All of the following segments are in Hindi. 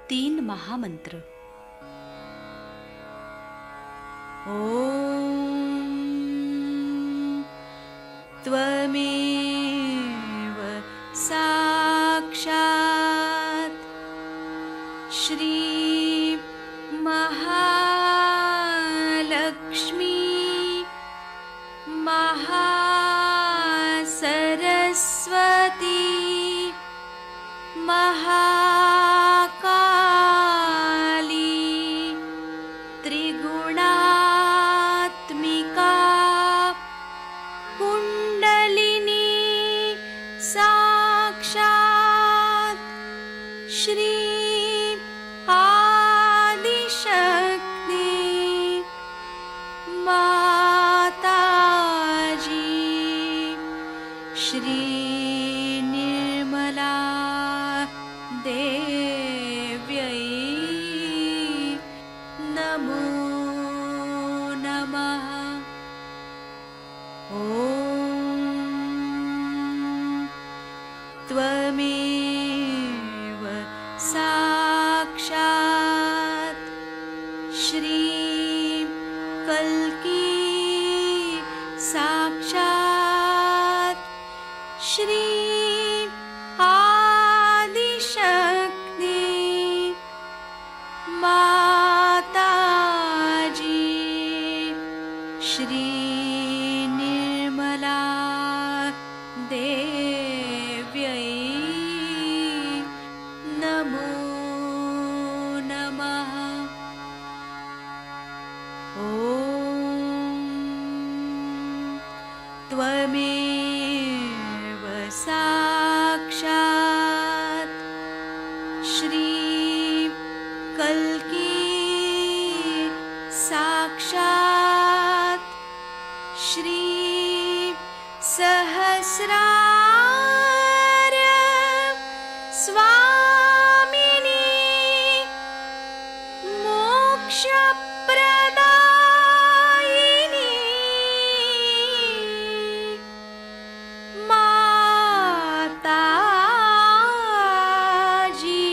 3 महामंत्र। ओम त्वमेव साक्षात् श्री महालक्ष्मी महासरस्वती महाकाली त्रिगुणात्मिका कुंडलिनी साक्षात् श्री आदिशक्ति माताजी श्री निर्मला देव्यै नमो नमः। ॐ त्वमेव साक्षात् श्री कल्की साक्षात् श्री आदिशक्ति माताजी श्री निर्मला देव्यै नमो नमः। ॐ त्वमेव साक्षात् श्री कल्की साक्षात् श्री सहस्रार स्वामिनी मोक्षप्रदायिनी माताजी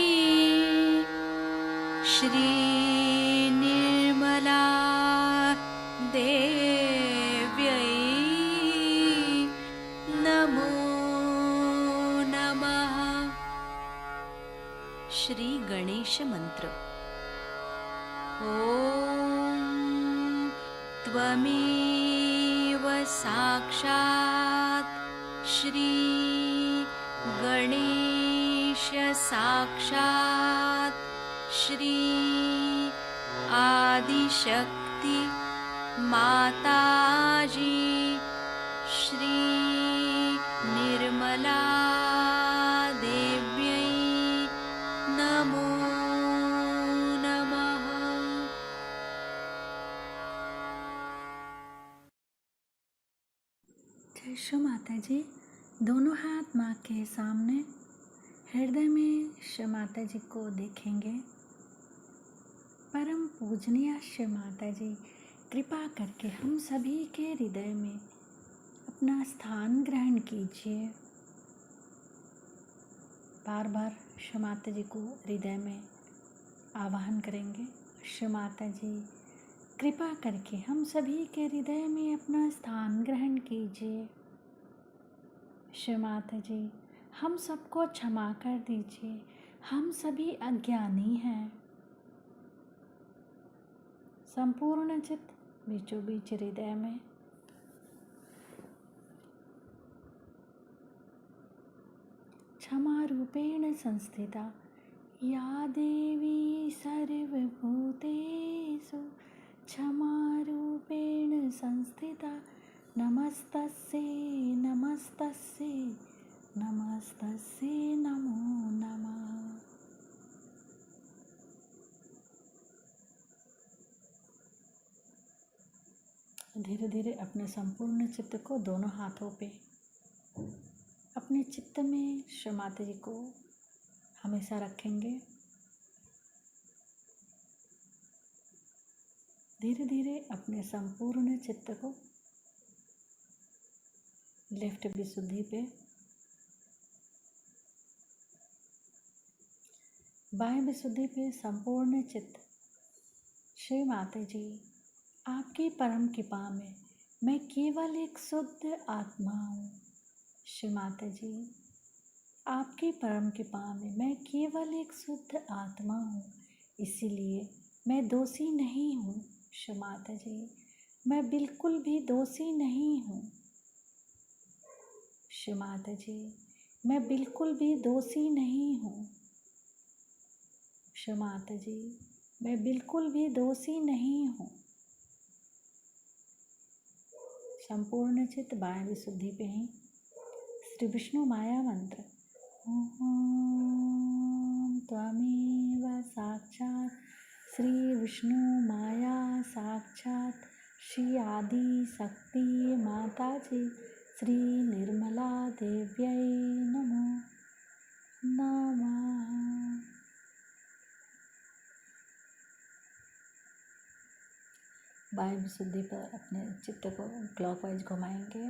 श्री निर्मला देव्यै नमो नमः। श्री गणेश मंत्र। ओम त्वमेव साक्षात् श्री गणेश साक्षात् श्री आदिशक्ति माताजी श्री निर्मला देव्यै नमो नमः। जय श्री माता जी। दोनों हाथ माँ के सामने, हृदय में श्री माता जी को देखेंगे। परम पूजनीय श्री माता जी, कृपा करके हम सभी के हृदय में अपना स्थान ग्रहण कीजिए। बार बार श्री माता जी को हृदय में आवाहन करेंगे। श्री माता जी, कृपा करके हम सभी के हृदय में अपना स्थान ग्रहण कीजिए। श्री माता जी, हम सबको क्षमा कर दीजिए, हम सभी अज्ञानी हैं। संपूर्ण चित्त बीचों बीच हृदय में क्षमा रूपेण संस्थिता या देवी सर्वभूतेषु क्षमा रूपेण संस्थिता नमस्तस्यै नमस्तस्यै नमस्तस्यै नमो नमः। धीरे धीरे अपने संपूर्ण चित्त को दोनों हाथों पे अपने चित्त में श्री माता जी को हमेशा रखेंगे। धीरे धीरे अपने संपूर्ण चित्त को लेफ्ट विशुद्धि पे बाह्य विशुद्धि पे संपूर्ण चित्त। श्री माता जी, आपकी परम कृपा में मैं केवल एक शुद्ध आत्मा हूँ। श्री माता जी, आपकी परम कृपा में मैं केवल एक शुद्ध आत्मा हूँ, इसीलिए मैं दोषी नहीं हूँ। श्री माता जी, मैं बिल्कुल भी दोषी नहीं हूँ। श्री माता जी, मैं बिल्कुल भी दोषी नहीं हूँ। श्री माता जी, मैं बिल्कुल भी दोषी नहीं हूँ। संपूर्ण चित्त बाह्य विशुद्धि पे ही श्री विष्णु माया मंत्र ओम त्वमेव साक्षात् श्री विष्णु माया साक्षात् श्री आदि शक्ति माता जी श्री निर्मला देव्यै नमो नमः। बाह्य विशुद्धि पर अपने चित्त को क्लॉकवाइज घुमाएंगे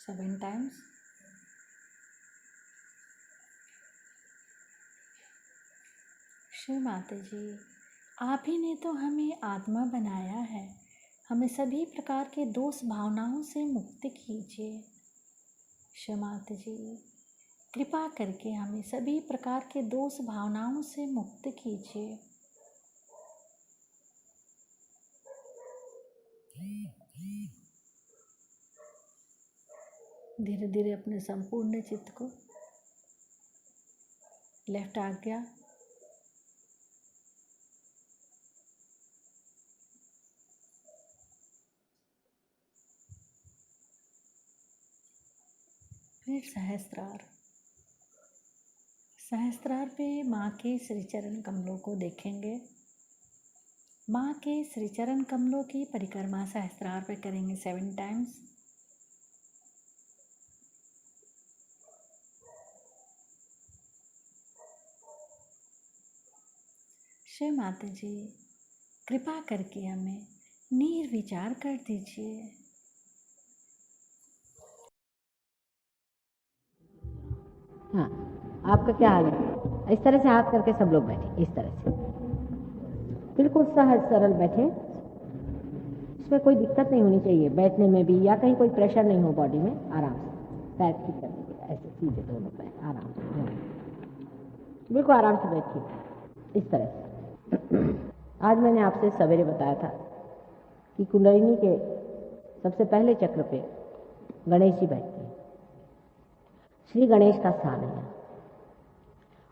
7 टाइम्स। श्री माता जी, आप ही ने तो हमें आत्मा बनाया है, हमें सभी प्रकार के दोष भावनाओं से मुक्त कीजिए। श्री माता जी, कृपा करके हमें सभी प्रकार के दोष भावनाओं से मुक्त कीजिए। धीरे धीरे अपने संपूर्ण चित्त को लेफ्ट आज्ञा फिर सहस्त्रार। सहस्त्रार पे माँ के श्री चरण कमलों को देखेंगे। माँ के श्री चरण कमलों की परिक्रमा सहस्त्रार पे करेंगे 7 टाइम्स। श्री माता जी, कृपा करके हमें निर्विचार कर दीजिए। हाँ, आपका क्या हाल है? इस तरह से हाथ करके सब लोग बैठे, इस तरह से बिल्कुल सहज सरल बैठे। इसमें कोई दिक्कत नहीं होनी चाहिए बैठने में भी, या कहीं कोई प्रेशर नहीं हो बॉडी में। आराम से पैर ठीक करने के ऐसे सीधे दोनों पैर आराम से, बिल्कुल आराम से बैठिए इस तरह से। आज मैंने आपसे सवेरे बताया था कि कुंडलिनी के सबसे पहले चक्र पे गणेश जी बैठते हैं। श्री गणेश का स्थान है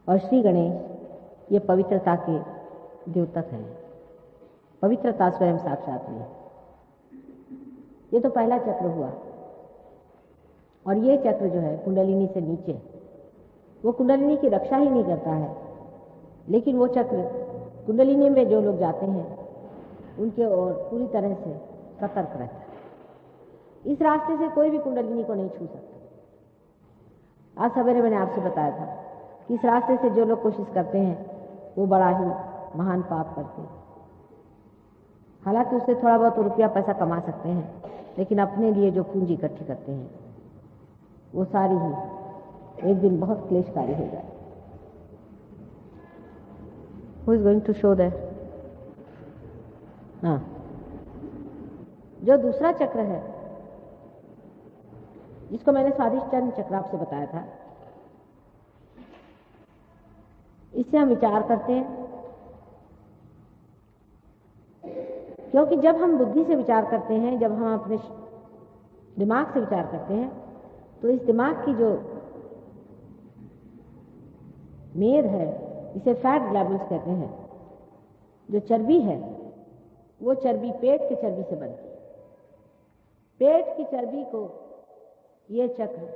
और श्री गणेश ये पवित्रता के द्योतक हैं। पवित्रता स्वयं साक्षात है। ये तो पहला चक्र हुआ। और ये चक्र जो है कुंडलिनी से नीचे, वो कुंडलिनी की रक्षा ही नहीं करता है, लेकिन वो चक्र कुंडलिनी में जो लोग जाते हैं उनके ओर पूरी तरह से सतर्क रहता है। इस रास्ते से कोई भी कुंडलिनी को नहीं छू सकता। आज सवेरे मैंने आपसे बताया था कि इस रास्ते से जो लोग कोशिश करते हैं वो बड़ा ही महान पाप करते हैं। हालांकि उससे थोड़ा बहुत रुपया पैसा कमा सकते हैं, लेकिन अपने लिए जो पूंजी इकट्ठी करते हैं वो सारी ही एक दिन बहुत क्लेशकारी हो जाए। Who is going to show that? हाँ, जो दूसरा चक्र है जिसको मैंने स्वादिष्टान चक्र आपसे बताया था, इससे हम विचार करते हैं। क्योंकि जब हम बुद्धि से विचार करते हैं, जब हम अपने दिमाग से विचार करते हैं, तो इस दिमाग की जो मेद है, इसे फैट ग्लैंड्स कहते हैं, जो चर्बी है वो चर्बी पेट की चर्बी से बनती है। पेट की चर्बी को ये चक्र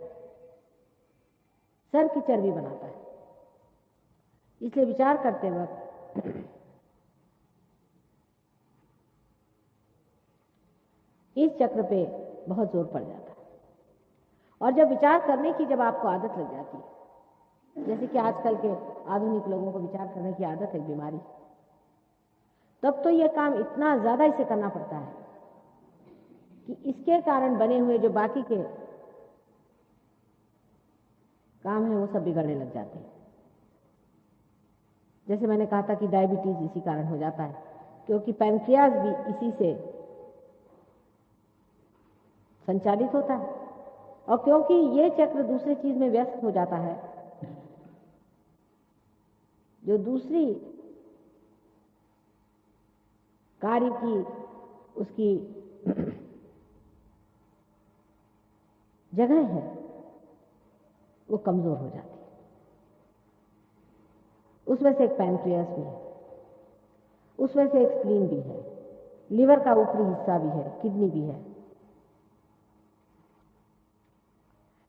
सर की चर्बी बनाता है। इसलिए विचार करते वक्त इस चक्र पे बहुत जोर पड़ जाता है। और जब विचार करने की जब आपको आदत लग जाती है, जैसे कि आजकल के आधुनिक लोगों को विचार करने की आदत है, बीमारी, तब तो यह काम इतना ज्यादा इसे करना पड़ता है कि इसके कारण बने हुए जो बाकी के काम है वो सब बिगड़ने लग जाते हैं। जैसे मैंने कहा था कि डायबिटीज इसी कारण हो जाता है, क्योंकि पैंक्रियाज भी इसी से संचालित होता है। और क्योंकि ये चक्र दूसरी चीज में व्यस्त हो जाता है, जो दूसरी कार्य की उसकी जगह है वो कमजोर हो जाती है। उसमें से एक पैंक्रियास भी है, उसमें से एक स्प्लीन भी है, लीवर का ऊपरी हिस्सा भी है, किडनी भी है।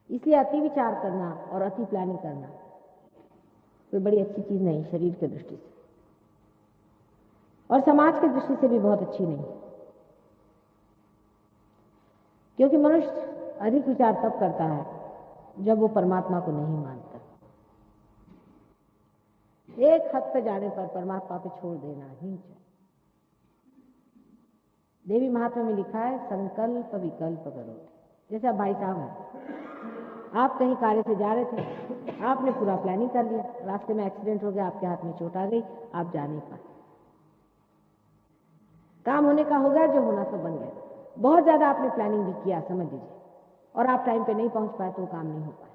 इसलिए अति विचार करना और अति प्लानिंग करना कोई बड़ी अच्छी चीज नहीं शरीर के दृष्टि से, और समाज की दृष्टि से भी बहुत अच्छी नहीं, क्योंकि मनुष्य अधिक विचार तब करता है जब वो परमात्मा को नहीं मानता। एक हद पे जाने पर परमात्मा पे छोड़ देना ही चाहिए। देवी महात्मा में लिखा है संकल्प विकल्प करो। जैसे अब भाई साहब हैं, आप कहीं कार्य से जा रहे थे, आपने पूरा प्लानिंग कर लिया, रास्ते में एक्सीडेंट हो गया, आपके हाथ में चोट आ गई, आप जा नहीं पाए, काम होने का हो गया, जो होना तो बन गया। बहुत ज्यादा आपने प्लानिंग भी किया समझ लीजिए, और आप टाइम पे नहीं पहुंच पाए तो काम नहीं हो पाए।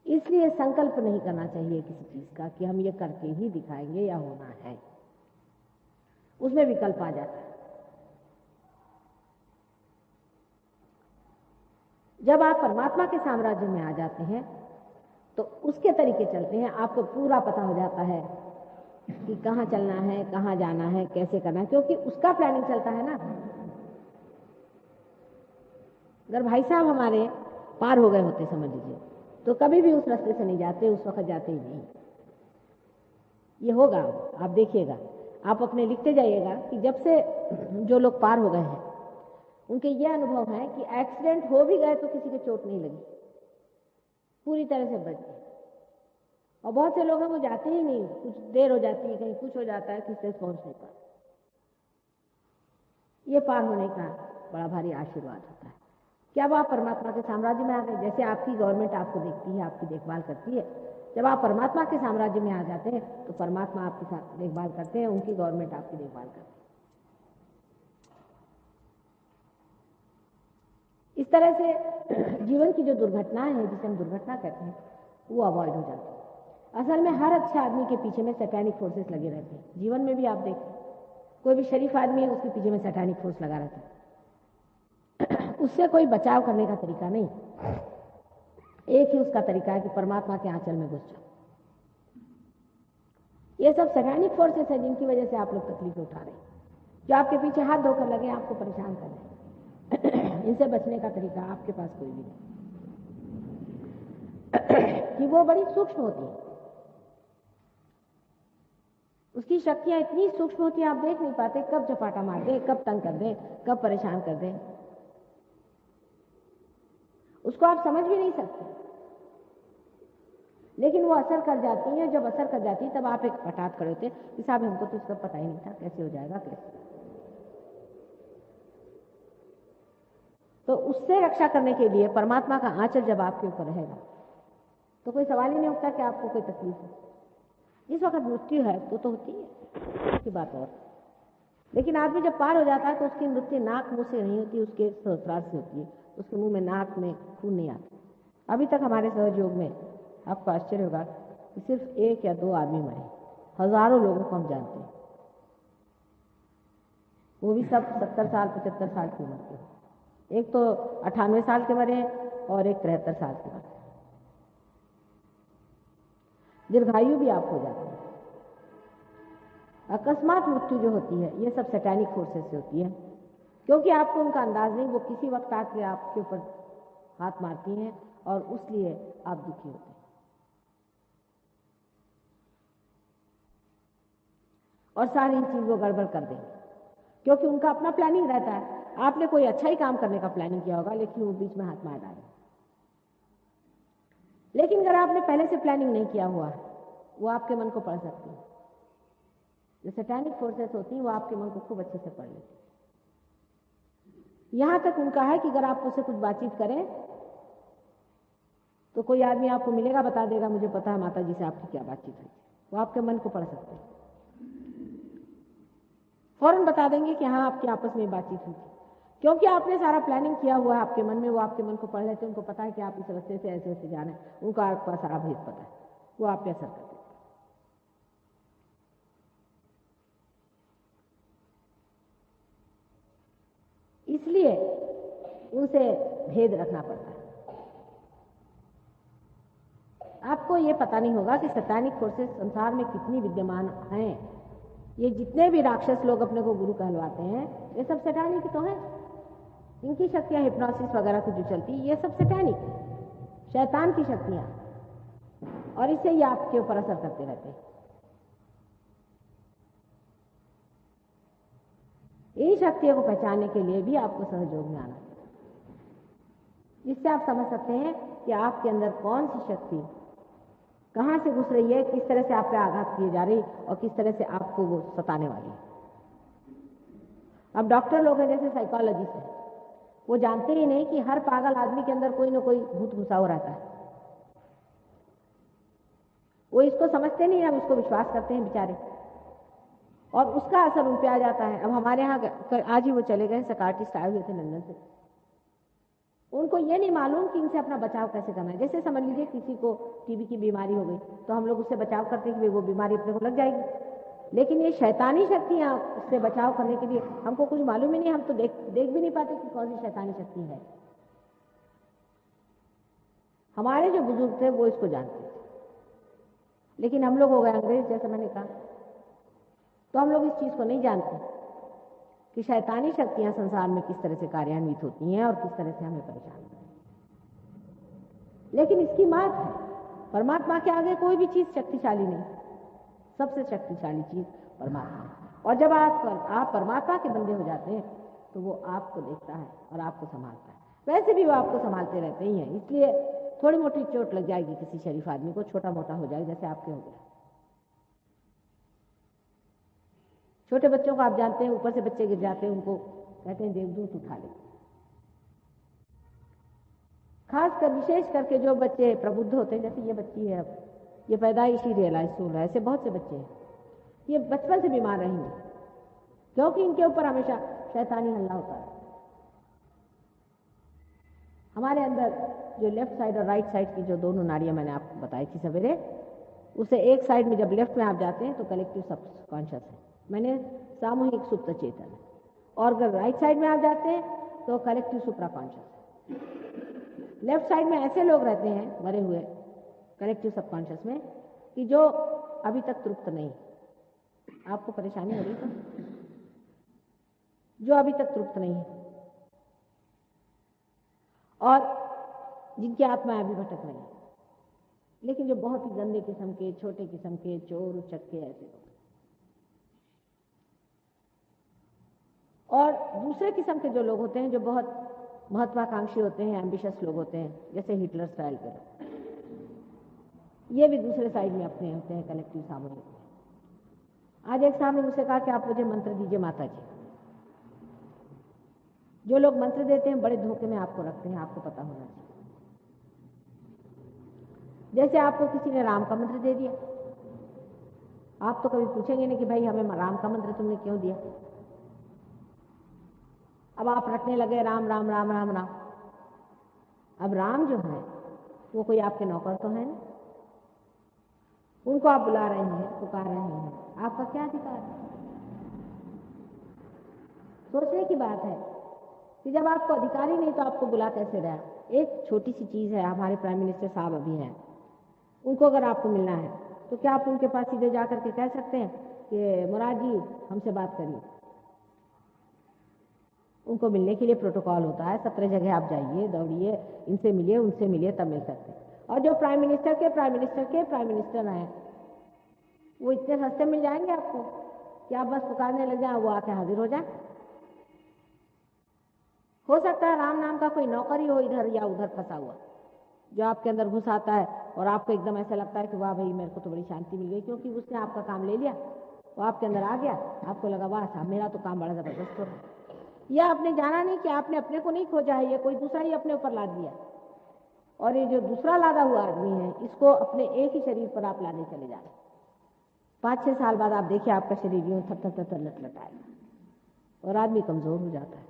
इसलिए संकल्प नहीं करना चाहिए किसी चीज का कि हम ये करके ही दिखाएंगे या होना है, उसमें विकल्प आ जाता है। जब आप परमात्मा के साम्राज्य में आ जाते हैं तो उसके तरीके चलते हैं, आपको पूरा पता हो जाता है कि कहाँ चलना है, कहाँ जाना है, कैसे करना है, क्योंकि उसका प्लानिंग चलता है ना। अगर भाई साहब हमारे पार हो गए होते समझ लीजिए, तो कभी भी उस रास्ते से नहीं जाते, उस वक्त जाते ही नहीं। ये होगा, आप देखिएगा, आप अपने लिखते जाइएगा कि जब से जो लोग पार हो गए हैं उनके ये अनुभव है कि एक्सीडेंट हो भी गए तो किसी को चोट नहीं लगी, पूरी तरह से बच गए। और बहुत से लोग हैं वो जाते ही नहीं, कुछ देर हो जाती है, कहीं कुछ हो जाता है, किसी तक पहुंच नहीं पाते। ये पार होने का बड़ा भारी आशीर्वाद होता है कि अब आप परमात्मा के साम्राज्य में आ गए। जैसे आपकी गवर्नमेंट आपको देखती है, आपकी देखभाल करती है, जब आप परमात्मा के साम्राज्य में आ जाते हैं तो परमात्मा आपकी देखभाल करते हैं, उनकी गवर्नमेंट आपकी देखभाल करती है। इस तरह से जीवन की जो दुर्घटनाएं हैं, जिसे हम दुर्घटना कहते हैं, वो अवॉइड हो जाती है। असल में हर अच्छे आदमी के पीछे में सैटानिक फोर्सेस लगे रहते हैं। जीवन में भी आप देखें, कोई भी शरीफ आदमी है उसके पीछे में सैटानिक फोर्स लगा रहता है। उससे कोई बचाव करने का तरीका नहीं, एक ही उसका तरीका है कि परमात्मा के आंचल में घुस जाओ। ये सब सैटानिक फोर्सेस है जिनकी वजह से आप लोग तकलीफ उठा रहे हैं, जो आपके पीछे हाथ धोकर लगे, आपको परेशान कर रहे हैं। इनसे बचने का तरीका आपके पास कोई भी नहीं, कि वो बड़ी सूक्ष्म होती है, उसकी शक्तियां इतनी सूक्ष्म होती है, आप देख नहीं पाते कब झपाटा मार दे, कब तंग कर दे, कब परेशान कर दे, उसको आप समझ भी नहीं सकते। लेकिन वो असर कर जाती है, जब असर कर जाती है तब आप एक पटात खड़े होते कि साहब हमको तो इसका पता ही नहीं था, कैसे हो जाएगा, कैसे। तो उससे रक्षा करने के लिए परमात्मा का आंचल जब आपके ऊपर रहेगा तो कोई सवाल ही नहीं उठता कि आपको कोई तकलीफ हो। जिस वक्त मृत्यु है तो होती है, उसकी बात और। लेकिन आदमी जब पार हो जाता है तो उसकी मृत्यु नाक मुंह से नहीं होती, उसके सहस्रार से होती है। उसके मुंह में, नाक में खून नहीं आता। अभी तक हमारे सहज योग में आपको आश्चर्य होगा कि सिर्फ 1 या 2 आदमी मरे, हजारों लोगों को हम जानते हैं, वो भी सब 70 साल 75 साल की उम्र के। एक तो 98 साल के मरे और एक 73 साल के मरे। दीर्घायु भी आप हो जाते हैं। अकस्मात मृत्यु जो होती है ये सब सैटानिक फोर्सेस से होती है, क्योंकि आपको उनका अंदाज नहीं, वो किसी वक्त आके आपके ऊपर हाथ मारती हैं और उसलिए आप दुखी होते हैं। और सारी चीज वो गड़बड़ कर देंगे, क्योंकि उनका अपना प्लानिंग रहता है। आपने कोई अच्छा ही काम करने का प्लानिंग किया होगा, लेकिन वो बीच में हाथ मार डाले। लेकिन अगर आपने पहले से प्लानिंग नहीं किया हुआ, वो आपके मन को पढ़ सकती है। जो सैटानिक फोर्सेस होती हैं वो आपके मन को खूब अच्छे से पढ़ लेती है। यहां तक उनका है कि अगर आप उससे कुछ बातचीत करें तो कोई आदमी आपको मिलेगा, बता देगा मुझे पता है माता जी से आपकी क्या बातचीत हुई। वो आपके मन को पढ़ सकते हैं, फौरन बता देंगे कि हाँ आपकी आपस में बातचीत हुई थी, क्योंकि आपने सारा प्लानिंग किया हुआ है आपके मन में। वो आपके मन को पढ़ लेते हैं, उनको पता है कि आप इस रास्ते से ऐसे ऐसे जाना है, उनको आपका सारा भेद पता है, वो आप पे असर करते हैं। इसलिए उनसे भेद रखना पड़ता है। आपको ये पता नहीं होगा कि सैतानिक फोर्सेस संसार में कितनी विद्यमान हैं। ये जितने भी राक्षस लोग अपने को गुरु कहलवाते हैं, ये सब सैतानिक तो है। इनकी शक्तियां हिप्नोसिस वगैरह की जो चलती, ये सब सैतानिक, शैतान की शक्तियां, और इससे ये आपके ऊपर असर करते रहते हैं। इन शक्तियों को पहचानने के लिए भी आपको सहयोग में आना चाहिए, जिससे आप समझ सकते हैं कि आपके अंदर कौन सी शक्ति कहां से घुस रही है, किस तरह से आप पे आघात किए जा रही और किस तरह से आपको वो सताने वाली है। अब डॉक्टर लोग हैं जैसे साइकोलॉजिस्ट हैं, वो जानते ही नहीं कि हर पागल आदमी के अंदर कोई ना कोई भूत घुसा हुआ रहता है। वो इसको समझते नहीं, अब उसको विश्वास करते हैं बेचारे, और उसका असर उन पे आ जाता है। अब हमारे यहाँ आज ही वो चले गए साइकियाट्रिस्ट आए हुए थे लंदन से, उनको ये नहीं मालूम कि इनसे अपना बचाव कैसे करना है। जैसे समझ लीजिए किसी को टीबी की बीमारी हो गई, तो हम लोग उससे बचाव करते हैं कि वो बीमारी अपने को लग जाएगी, लेकिन ये शैतानी शक्तियां उससे बचाव करने के लिए हमको कुछ मालूम ही नहीं, हम तो देख भी नहीं पाते कि कौन सी शैतानी शक्ति है। हमारे जो बुजुर्ग थे वो इसको जानते थे, लेकिन हम लोग हो गए अंग्रेज, जैसे मैंने कहा, तो हम लोग इस चीज को नहीं जानते कि शैतानी शक्तियां संसार में किस तरह से कार्यान्वित होती हैं और किस तरह से हमें परेशान करती हैं। लेकिन इसकी मात है, परमात्मा के आगे कोई भी चीज शक्तिशाली नहीं, सबसे शक्तिशाली चीज परमात्मा है। और जब आप परमात्मा के बंदे हो जाते हैं तो वो आपको देखता है और आपको संभालता है। वैसे भी वो आपको संभालते रहते ही हैं, इसलिए थोड़ी मोटी चोट लग जाएगी किसी शरीफ आदमी को, छोटा मोटा हो जाएगा, जैसे आपके हो गया। छोटे बच्चों को आप जानते हैं, ऊपर से बच्चे गिर जाते हैं, उनको कहते हैं देवदूत उठा ले। खासकर विशेष करके जो बच्चे प्रबुद्ध होते हैं, जैसे ये बच्ची है, अब ये पैदाइशी रियलाइज हो रहा है, ऐसे बहुत से बच्चे हैं, ये बचपन से बीमार रहेंगे क्योंकि इनके ऊपर हमेशा शैतानी हल्ला होता है। हमारे अंदर जो लेफ्ट साइड और राइट साइड की जो दोनों नाड़ियां मैंने आपको बताई थी सवेरे, उसे एक साइड में जब लेफ्ट में आप जाते हैं तो कलेक्टिव सबकॉन्शियस है, मैंने सामूहिक सुप्त चेतन, और अगर राइट साइड में आप जाते हैं तो कलेक्टिव सुप्रा कॉन्शियस। लेफ्ट साइड में ऐसे लोग रहते हैं मरे हुए कलेक्टिव सबकॉन्शियस में कि जो अभी तक तृप्त नहीं, आपको परेशानी हो रही तो जो अभी तक तृप्त नहीं है, और जिनकी आत्माएं अभी भटक रही है, लेकिन जो बहुत ही गंदे किस्म के, छोटे किस्म के, चोर उचक्के ऐसे लोग। और दूसरे किस्म के जो लोग होते हैं, जो बहुत महत्वाकांक्षी होते हैं, एम्बिशियस लोग होते हैं, जैसे हिटलर स्टाइल के लोग, ये भी दूसरे साइड में अपने होते हैं, कलेक्टिव सामूहिक। आज एक साहब ने मुझसे कहा कि आप मुझे मंत्र दीजिए माता जी। जो लोग मंत्र देते हैं बड़े धोखे में आपको रखते हैं, आपको पता होना चाहिए। जैसे आपको किसी ने राम का मंत्र दे दिया, आप तो कभी पूछेंगे नहीं कि भाई हमें राम का मंत्र तुमने क्यों दिया। अब आप रटने लगे राम राम राम राम राम। अब राम जो है वो कोई आपके नौकर तो है ना, उनको आप बुला रहे हैं, पुकार रहे हैं, आपका क्या अधिकार है। सोचने की बात है कि जब आपको अधिकार ही नहीं तो आपको बुला कैसे रहा। एक छोटी सी चीज है, हमारे प्राइम मिनिस्टर साहब अभी हैं, उनको अगर आपको मिलना है तो क्या आप उनके पास सीधे जा करके कह सकते हैं कि मुराद जी हमसे बात करिए। उनको मिलने के लिए प्रोटोकॉल होता है, 17 जगह आप जाइए, दौड़िए, इनसे मिलिए, उनसे मिलिए, तब मिल सकते हैं। और जो प्राइम मिनिस्टर हैं वो इतने सस्ते मिल जाएंगे आपको कि आप बस पुकारने लग जाए, वो आके हाजिर हो जाए। हो सकता है राम नाम का कोई नौकर ही हो इधर या उधर फंसा हुआ, जो आपके अंदर घुस आता है और आपको एकदम ऐसा लगता है कि वाह भाई मेरे को तो बड़ी शांति मिल गई, क्योंकि उसने आपका काम ले लिया, वो आपके अंदर आ गया, आपको लगा वाह साहब मेरा तो काम बड़ा जबरदस्त हो रहा है। या आपने जाना नहीं कि आपने अपने को नहीं खोजा है, ये कोई दूसरा ही अपने ऊपर लाद दिया, और ये जो दूसरा लादा हुआ आदमी है इसको अपने एक ही शरीर पर आप लाने चले जा रहे हैं। 5-6 साल बाद आप देखिए आपका शरीर यूं थर लटलटाएगा और आदमी कमजोर हो जाता है।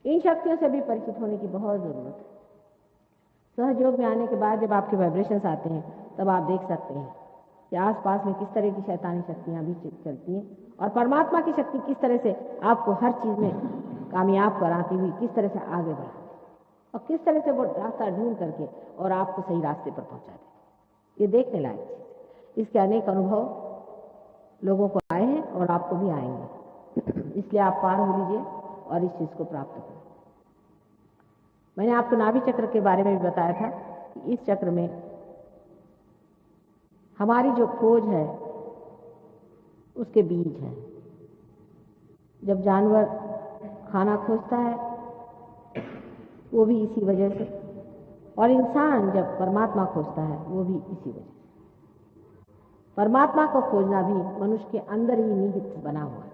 इन शक्तियों से भी परिचित होने की बहुत जरूरत है। सहयोग में आने के बाद जब आपके वाइब्रेशंस आते हैं तब आप देख सकते हैं कि आसपास में किस तरह की शैतानी शक्तियां भी चलती हैं और परमात्मा की शक्ति किस तरह से आपको हर चीज में कामयाब कराती हुई किस तरह से आगे बढ़ाती और किस तरह से वो रास्ता ढूंढ करके और आपको सही रास्ते पर पहुंचा देती। ये देखने लायक चीज। इसके अनेक अनुभव लोगों को आए हैं और आपको भी आएंगे, इसलिए आप पार हो लीजिए और इस चीज को प्राप्त करें। मैंने आपको नाभि चक्र के बारे में भी बताया था कि इस चक्र में हमारी जो खोज है उसके बीज है। जब जानवर खाना खोजता है वो भी इसी वजह से, और इंसान जब परमात्मा खोजता है वो भी इसी वजह से। परमात्मा को खोजना भी मनुष्य के अंदर ही निहित बना हुआ है।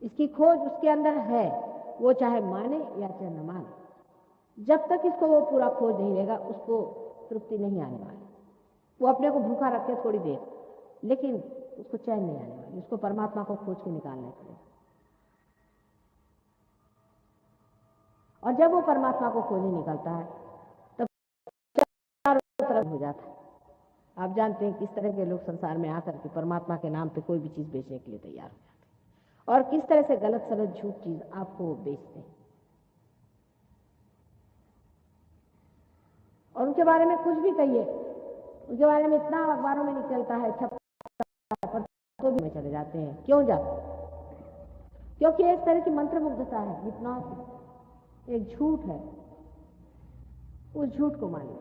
इसकी खोज उसके अंदर है, वो चाहे माने या चाहे न माने। जब तक इसको वो पूरा खोज नहीं लेगा उसको तृप्ति नहीं आने वाली। वो अपने को भूखा रखे थोड़ी देर, लेकिन उसको चैन नहीं आने वाली। उसको परमात्मा को खोज के निकालना पड़ेगा। और जब वो परमात्मा को खोजने निकलता है तब चारों तरफ हो जाता है। आप जानते हैं किस तरह के लोग संसार में आकर के परमात्मा के नाम पे कोई भी चीज बेचने के लिए तैयार हो जाते हैं और किस तरह से गलत सलत झूठ चीज आपको बेचते हैं और उनके बारे में कुछ भी कहिए, उनके बारे में इतना अखबारों में निकलता है, छपता है, तो भी में चले जाते हैं। क्यों जाते? क्योंकि एक तरह की मंत्रमुग्धता है, हिप्नोसिस, एक झूठ है। उस झूठ को मानिए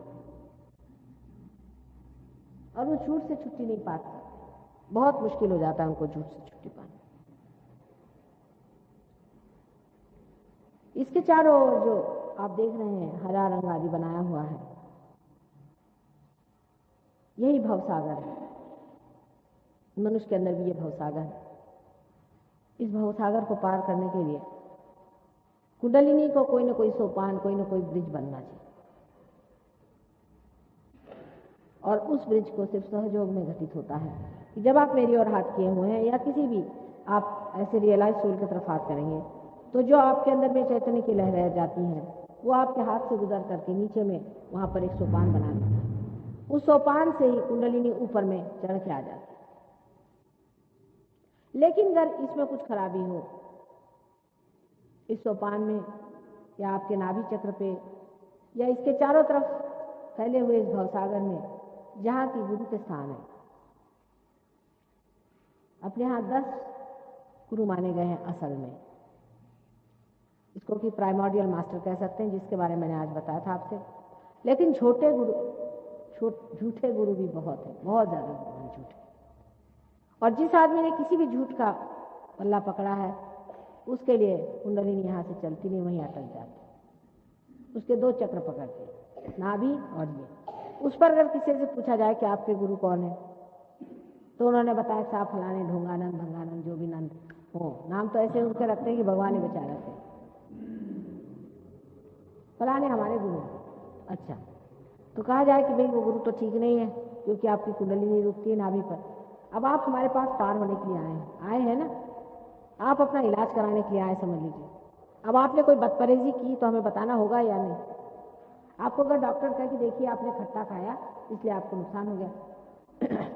और उस झूठ से छुट्टी नहीं पा सकते। बहुत मुश्किल हो जाता है उनको झूठ से छुट्टी पाना। इसके चारों ओर जो आप देख रहे हैं हरा रंग आदि बनाया हुआ है, यही भवसागर है। मनुष्य के अंदर भी ये भवसागर है। इस भवसागर को पार करने के लिए कुंडलिनी को कोई न कोई सोपान, कोई न कोई ब्रिज बनना चाहिए और उस ब्रिज को सिर्फ सहयोग में घटित होता है कि जब आप मेरी ओर हाथ किए हुए हैं या किसी भी आप ऐसे रियलाइज सोल की तरफ हाथ करेंगे तो जो आपके अंदर में चैतन्य की लहरें जाती हैं वो आपके हाथ से गुजर करके नीचे में वहां पर एक सोपान बना देता है। उस सोपान से ही कुंडलिनी ऊपर में चढ़ के आ जाती है। लेकिन अगर इसमें कुछ खराबी हो, इस सोपान में या आपके नाभि चक्र पे या इसके चारों तरफ फैले हुए इस भवसागर में जहां की गुरु के स्थान है, अपने यहाँ 10 गुरु माने गए हैं असल में। इसको कि प्राइमोर्डियल मास्टर कह सकते हैं, जिसके बारे में मैंने आज बताया था आपसे। लेकिन झूठे गुरु भी बहुत है, बहुत ज्यादा गुरु हैं झूठे। और जिस आदमी ने किसी भी झूठ का पल्ला पकड़ा है उसके लिए कुंडलिनी यहाँ से चलती नहीं, वहीं अटक जाती। उसके 2 चक्र पकड़ते, नाभि और ये। उस पर अगर किसी से पूछा जाए कि आपके गुरु कौन है तो उन्होंने बताया साहब फलाने ढोंगानंद भंगानंद जो भी नंद हो, नाम तो ऐसे उनके रखते हैं कि भगवान ही बेचारा थे, फलाने हमारे गुरु। अच्छा, तो कहा जाए कि भाई वो गुरु तो ठीक नहीं है क्योंकि आपकी कुंडलिनी रुकती है नाभि पर। अब आप हमारे पास पार होने के लिए आए हैं ना, आप अपना इलाज कराने के लिए आए समझ लीजिए। अब आपने कोई बदपरहेजी की तो हमें बताना होगा या नहीं। आपको अगर डॉक्टर कहे कि देखिए आपने खट्टा खाया इसलिए आपको नुकसान हो गया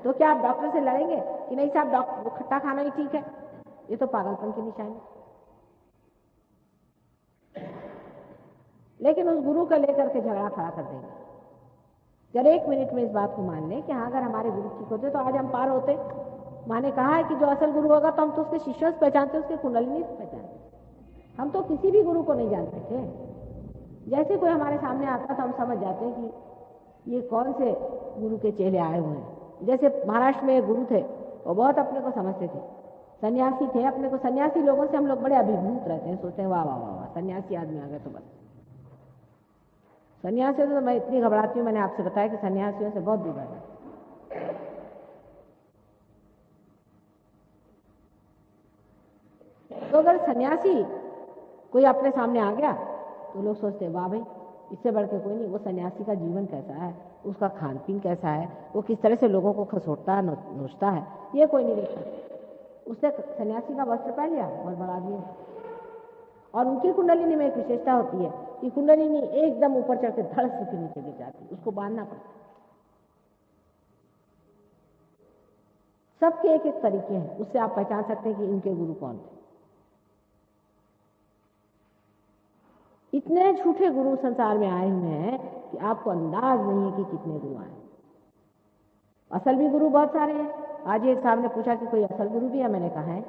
तो क्या आप डॉक्टर से लड़ेंगे कि नहीं साहब डॉक्टर वो खट्टा खाना ही ठीक है? ये तो पागलपन की निशानी। लेकिन उस गुरु को लेकर के झगड़ा खड़ा कर देंगे। जब 1 मिनट में इस बात को मान लें कि हाँ अगर हमारे गुरु ठीक होते तो आज हम पार होते। माँ ने कहा है कि जो असल गुरु होगा तो हम तो उसके शिष्यों से पहचानते, उसके कुंडलिनी से पहचानते। हम तो किसी भी गुरु को नहीं जानते थे। जैसे कोई हमारे सामने आता तो हम समझ जाते हैं कि ये कौन से गुरु के चेले आए हुए हैं। जैसे महाराष्ट्र में एक गुरु थे, वो बहुत अपने को समझते थे, सन्यासी थे। अपने को सन्यासी लोगों से हम लोग बड़े अभिभूत रहते हैं, सोचते हैं वाह वाह वाह वाह सन्यासी आदमी आ गए तो बस। सन्यासियों से तो मैं इतनी घबराती हूँ, मैंने आपसे बताया कि सन्यासियों से बहुत दूर रहना। तो अगर सन्यासी कोई अपने सामने आ गया तो लोग सोचते हैं वाह भाई इससे बढ़ के कोई नहीं। वो सन्यासी का जीवन कैसा है, उसका खान पीन कैसा है, वो किस तरह से लोगों को खसोटता है, नोचता है, ये कोई नहीं देखता। उसने सन्यासी का वस्त्र पहन लिया और बढ़ा दिया। और उनकी कुंडलिनी में एक विशेषता होती है कि कुंडलिनी एकदम ऊपर चढ़ के धड़ से फिर नीचे गिर जाती है, उसको बांधना पड़ता है। सबके एक एक तरीके हैं, उससे आप पहचान सकते हैं कि इनके गुरु कौन थे। इतने झूठे गुरु संसार में आए हुए हैं कि आपको अंदाज नहीं है कि कितने गुरु आए। असल भी गुरु बहुत सारे हैं। आज एक साहब ने पूछा कि कोई असल गुरु भी है, मैंने कहा है।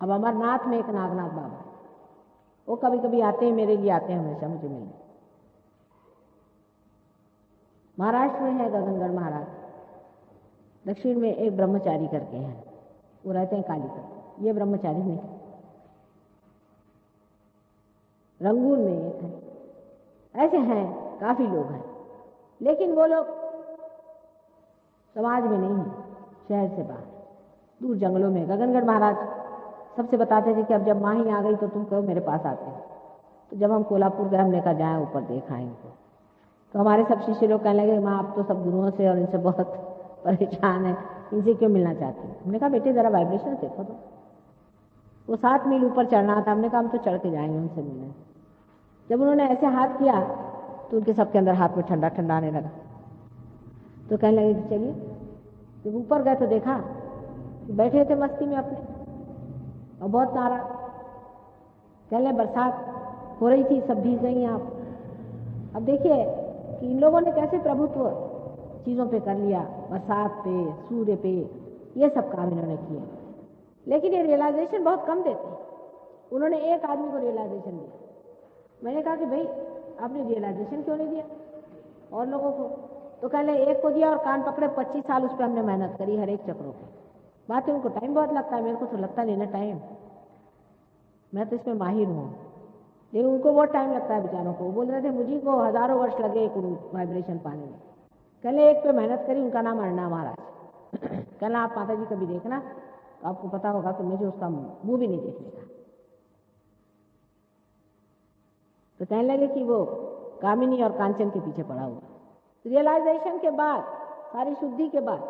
अब अमरनाथ में एक नागनाथ बाबा, वो कभी कभी आते हैं, मेरे लिए आते हैं हमेशा मुझे मिलने। महाराष्ट्र में है गगनगढ़ महाराज, दक्षिण में एक ब्रह्मचारी करके हैं, वो रहते हैं कालीकट। ये ब्रह्मचारी नहीं, रंगून में एक है। ऐसे हैं, काफी लोग हैं, लेकिन वो लोग समाज में नहीं है, शहर से बाहर दूर जंगलों में। गगनगढ़ महाराज सबसे बताते थे कि अब जब माँ ही आ गई तो तुम कहो मेरे पास आते हैं। तो जब हम कोल्हापुर गए, हमने कहा जाए ऊपर देखा इनको, तो हमारे सब शिष्य लोग कहने लगे माँ आप तो सब गुरुओं से और इनसे बहुत परेशान है, इनसे क्यों मिलना चाहती है। हमने कहा बेटे जरा वाइब्रेशन देखो तो। वो 7 मील ऊपर चढ़ना था, हमने कहा हम तो चढ़ के जाएंगे उनसे मिलने। जब उन्होंने ऐसे हाथ किया तो उनके सबके अंदर हाथ में ठंडा ठंडा आने लगा। तो कहने लगे कि चलिए। जब ऊपर गए तो देखा बैठे थे मस्ती में अपने, और बहुत नाराज। कहने बरसात हो रही थी, सब भीग गई आप। अब देखिए कि इन लोगों ने कैसे प्रभुत्व चीज़ों पे कर लिया, बरसात पे, सूर्य पे, ये सब काम इन्होंने किए। लेकिन ये रियलाइजेशन बहुत कम देते हैं। उन्होंने एक आदमी को रियलाइजेशन दिया। मैंने कहा कि भाई आपने रियलाइजेशन क्यों नहीं दिया और लोगों को? तो कहले एक को दिया और कान पकड़े, 25 साल उस पर हमने मेहनत करी हर एक चक्रों पे। बात है उनको टाइम बहुत लगता है, मेरे को तो लगता नहीं ना टाइम, मैं तो इसमें माहिर हूँ, लेकिन उनको बहुत टाइम लगता है बेचारों को। वो बोल रहे थे मुझे को हजारों वर्ष लगे एक वाइब्रेशन पाने में। कहले एक पे मेहनत करी, उनका नाम अर्णा महाराज। कहना आप माता जी कभी देखना तो आपको पता होगा कि मुझे उसका मुंह भी नहीं देखने का। तो कहने लगे कि वो कामिनी और कांचन के पीछे पड़ा हुआ। रियलाइजेशन के बाद, सारी शुद्धि के बाद,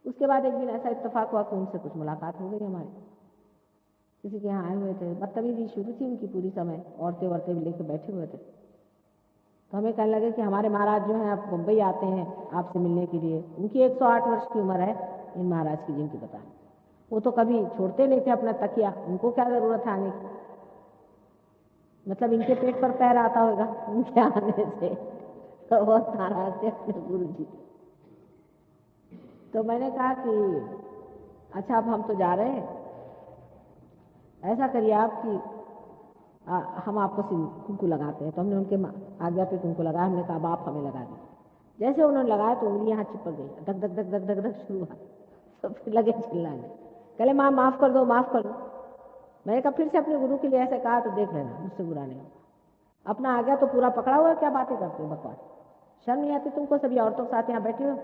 उसके बाद एक दिन ऐसा इत्तेफाक हुआ कि उनसे कुछ मुलाकात हो गई हमारी। किसी के यहाँ आए हुए थे, बदतमीजी शुरू थी उनकी पूरी समय, औरतें औरतें भी लेकर बैठे हुए थे। तो हमें कहने लगे कि हमारे महाराज जो हैं आप मुंबई आते हैं आपसे मिलने के लिए। उनकी 108 वर्ष की उम्र है इन महाराज की, जिनकी बता। वो तो कभी छोड़ते नहीं थे अपना तकिया, उनको क्या जरूरत है आने की। मतलब इनके पेट पर पैर आता होगा उनके आने से, तो बहुत नाराज थे अपने गुरु जी। तो मैंने कहा कि अच्छा अब हम तो जा रहे हैं, ऐसा करिए आप कि हम आपको कुंकू लगाते हैं। तो हमने उनके आज्ञा पे कुंकू लगाया। हमने कहा अब आप हमें लगा दें। जैसे उन्होंने लगाया तो उंगली यहाँ चिपक गई, धक धक धक धक धक धक शुरू हुआ। तो फिर लगे चिल्लाने, कहले माँ माफ कर दो, माफ कर दो। मैंने कहा फिर से अपने गुरु के लिए ऐसे कहा तो देख लेना, मुझसे बुरा नहीं होगा। अपना आज्ञा तो पूरा पकड़ा हुआ है, क्या बातें करते हो बकवास, शर्म नहीं आती तुमको? सभी औरतों के साथ यहाँ बैठे हो,